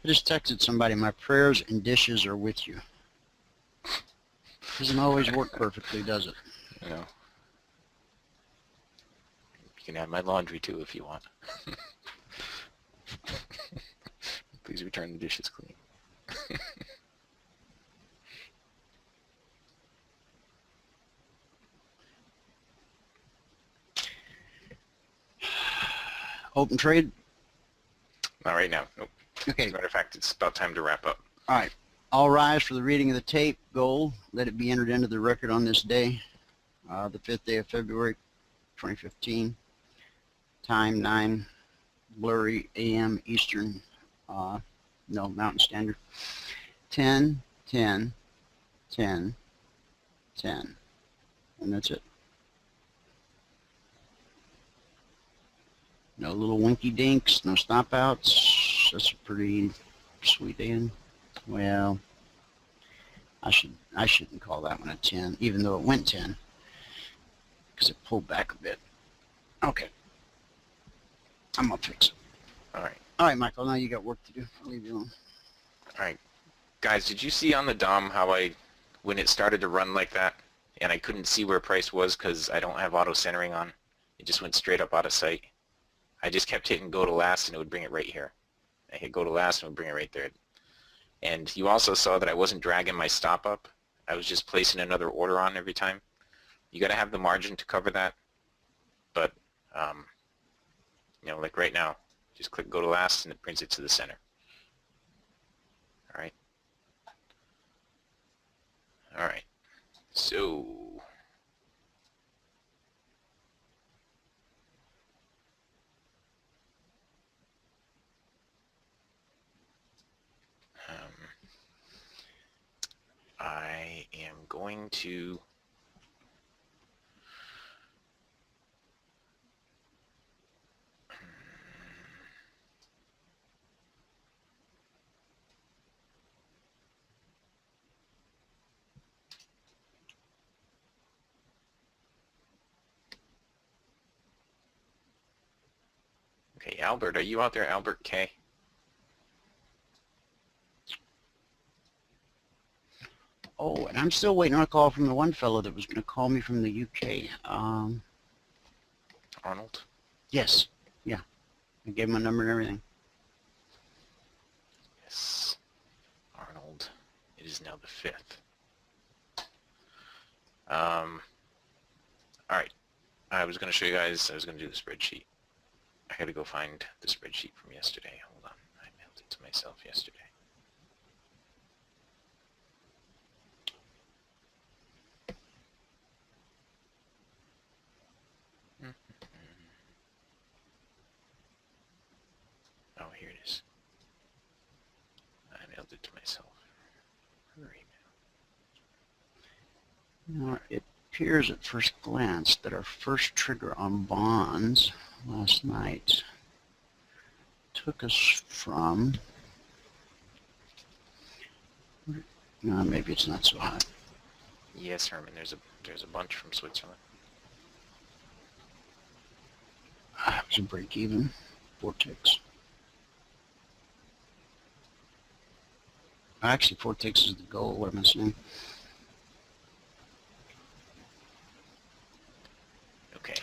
Speaker 3: I just texted somebody, my prayers and dishes are with you. Doesn't always work perfectly, does it?
Speaker 1: You know. You can have my laundry too if you want. Please return the dishes clean.
Speaker 3: Open trade?
Speaker 1: Not right now. Nope.
Speaker 3: Okay.
Speaker 1: As a matter of fact, it's about time to wrap up.
Speaker 3: All right. All rise for the reading of the tape. Goal, let it be entered into the record on this day, the 5th day of February, 2015. Time 9 blurry a.m. Eastern, no, Mountain Standard. 10, 10, 10, 10. And that's it. No little winky dinks, no stop outs. That's a pretty sweet end. Well, I shouldn't call that one a 10, even though it went 10, because it pulled back a bit. Okay. I'm gonna fix it.
Speaker 1: All right.
Speaker 3: All right, Michael, now you got work to do. I'll leave you alone.
Speaker 1: All right. Guys, did you see on the Dom how when it started to run like that, and I couldn't see where price was because I don't have auto centering on, it just went straight up out of sight. I just kept hitting go to last and it would bring it right here. I hit go to last and it would bring it right there. And you also saw that I wasn't dragging my stop up. I was just placing another order on every time. You got to have the margin to cover that. But, you know, like right now, just click go to last and it brings it to the center. All right. All right. So, I am going to okay, Albert, are you out there, Albert K?
Speaker 3: Oh, and I'm still waiting on a call from the one fellow that was going to call me from the UK.
Speaker 1: Arnold?
Speaker 3: Yes. Yeah. I gave him a number and everything.
Speaker 1: Yes. Arnold. It is now the 5th. All right. I was going to show you guys, I was going to do the spreadsheet. I got to go find the spreadsheet from yesterday. Hold on. I mailed it to myself yesterday. Oh, here it is. I mailed it to myself. Hurry,
Speaker 3: Now, it appears at first glance that our first trigger on bonds last night took us from, no, maybe it's not so hot.
Speaker 1: Yes, Herman, there's a bunch from Switzerland.
Speaker 3: It was a break even, 4 ticks. Actually, 4 ticks is the goal, what am I saying?
Speaker 1: Okay.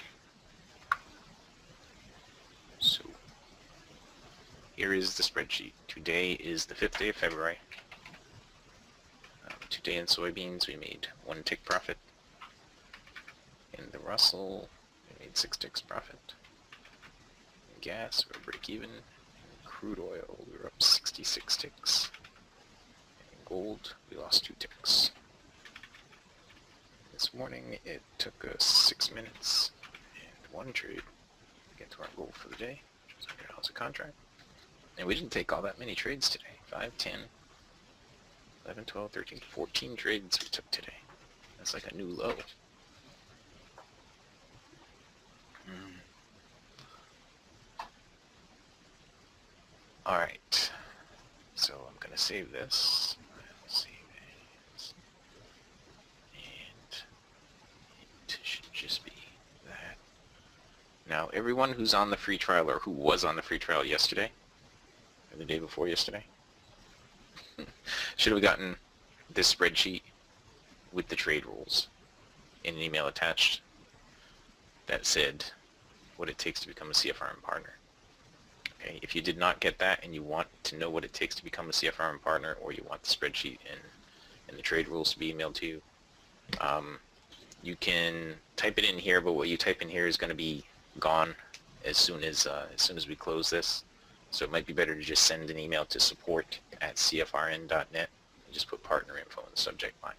Speaker 1: So, here is the spreadsheet. Today is the 5th day of February. Today in soybeans we made 1 tick profit. In the Russell we made 6 ticks profit. In gas we're break even. In crude oil we were up 66 ticks. In gold we lost 2 ticks. This morning it took us 6 minutes and 1 trade to get to our goal for the day, which was $100 a contract. And we didn't take all that many trades today. 5, 10, 11, 12, 13, 14 trades we took today. That's like a new low. Alright, so I'm going to save this. Save as. And it should just be that. Now, everyone who's on the free trial or who was on the free trial yesterday, or the day before yesterday, should have gotten this spreadsheet with the trade rules in an email attached that said what it takes to become a CFRM partner. Okay, if you did not get that and you want to know what it takes to become a CFRM partner, or you want the spreadsheet and the trade rules to be emailed to you, you can type it in here, but what you type in here is going to be gone as soon as we close this. So it might be better to just send an email to support@cfrn.net and just put partner info in the subject line.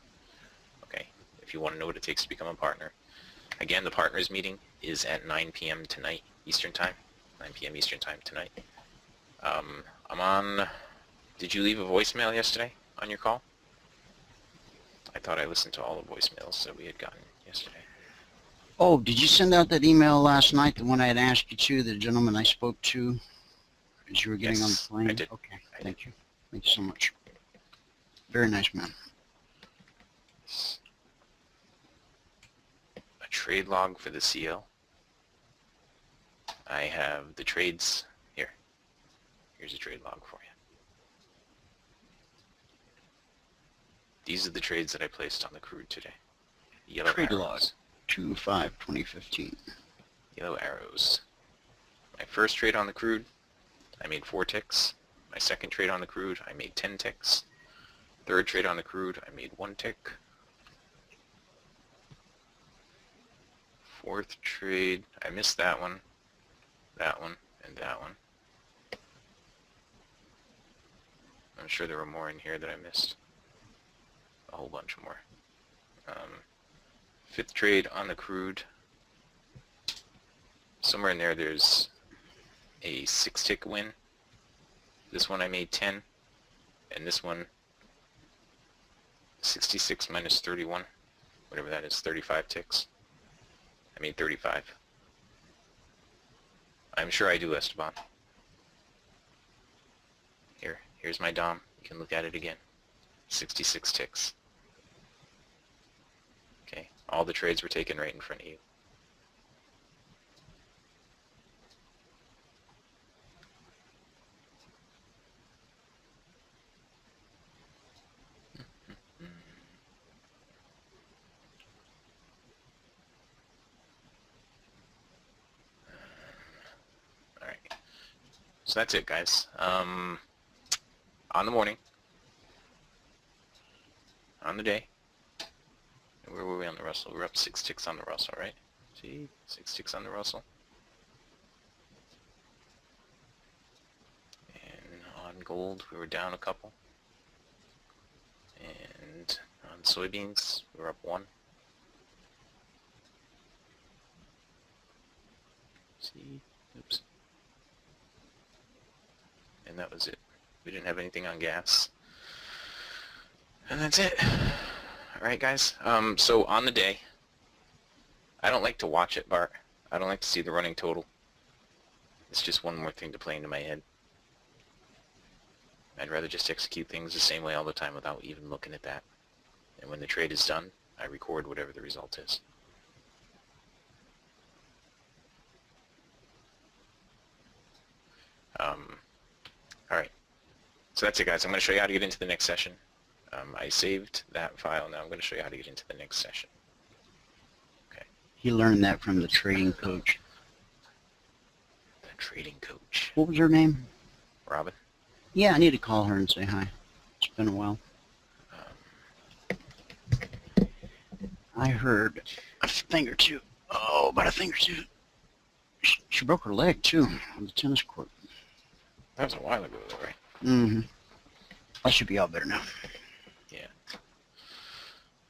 Speaker 1: Okay, if you want to know what it takes to become a partner. Again, the partners meeting is at 9 p.m. tonight Eastern Time. 9 p.m. Eastern Time tonight. I'm on... Did you leave a voicemail yesterday on your call? I thought I listened to all the voicemails that we had gotten yesterday.
Speaker 3: Oh, did you send out that email last night, the one I had asked you to, the gentleman I spoke to as you were getting on the
Speaker 1: Yes,
Speaker 3: plane?
Speaker 1: I did.
Speaker 3: Okay, thank you. Thank you so much. Very nice man.
Speaker 1: A trade log for the CL. I have the trades here. Here's a trade log for you. These are the trades that I placed on the crude today. Yellow
Speaker 3: Trade
Speaker 1: arrows.
Speaker 3: log, 2/5/2015.
Speaker 1: Yellow arrows. My first trade on the crude, I made 4 ticks. My second trade on the crude, I made 10 ticks. Third trade on the crude, I made 1 tick. Fourth trade, I missed that one, and that one. I'm sure there were more in here that I missed. A whole bunch more. Fifth trade on the crude. Somewhere in there there's a 6 tick win. This one I made 10, and this one 66 minus 31, whatever that is, 35 ticks. I made 35. I'm sure I do, Esteban. Here's my DOM. You can look at it again. 66 ticks. Okay, all the trades were taken right in front of you. Alright, so that's it, guys. On the morning, on the day, where were we on the Russell? We were up 6 ticks on the Russell, right? See, 6 ticks on the Russell. And on gold, we were down a couple. And on soybeans, we were up 1. See, oops. And that was it. We didn't have anything on gas. And that's it. Alright guys, so on the day, I don't like to watch it, Bart. I don't like to see the running total. It's just one more thing to play into my head. I'd rather just execute things the same way all the time without even looking at that. And when the trade is done, I record whatever the result is. Alright, so that's it guys. I'm going to show you how to get into the next session. I saved that file. Now I'm going to show you how to get into the next session. Okay.
Speaker 3: He learned that from the trading coach.
Speaker 1: The trading coach.
Speaker 3: What was her name?
Speaker 1: Robin.
Speaker 3: Yeah, I need to call her and say hi. It's been a while. I heard a thing or two. Oh, about a thing or two. She broke her leg, too, on the tennis court.
Speaker 1: That was a while ago, though, right?
Speaker 3: Mm-hmm. I should be all better now.
Speaker 1: Yeah.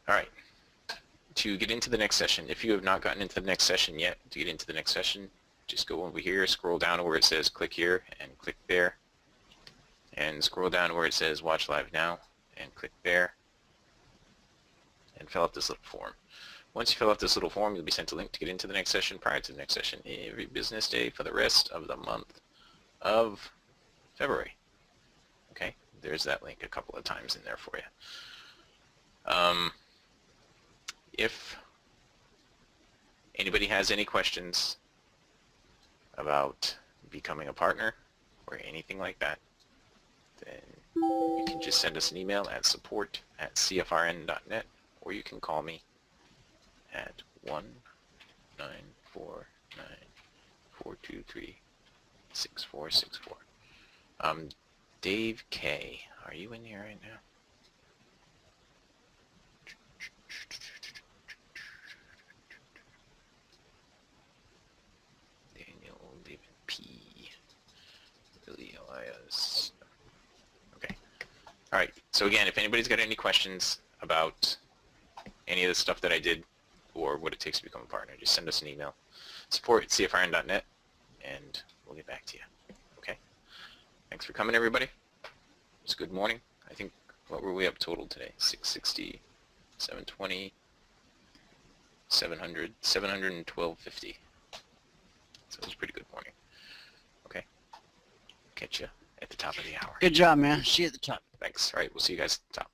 Speaker 1: All right. To get into the next session, if you have not gotten into the next session yet, to get into the next session, just go over here, scroll down to where it says click here, and click there. And scroll down to where it says watch live now, and click there. And fill out this little form. Once you fill out this little form, you'll be sent a link to get into the next session prior to the next session every business day for the rest of the month of February. Okay, there's that link a couple of times in there for you. If anybody has any questions about becoming a partner or anything like that, then you can just send us an email at support@cfrn.net, or you can call me at 1-949-423-6464. Dave K, are you in here right now? Daniel, David P, Billy Elias. Okay. All right. So again, if anybody's got any questions about any of the stuff that I did or what it takes to become a partner, just send us an email. support@cfrn.net, and we'll get back to you. Okay? Thanks for coming, everybody. It's a good morning. I think, what were we up total today? 660, 720, 700, 712.50. So it was a pretty good morning. Okay? Catch you at the top of the hour.
Speaker 3: Good job, man. See you at the top.
Speaker 1: Thanks. All right, we'll see you guys at the top.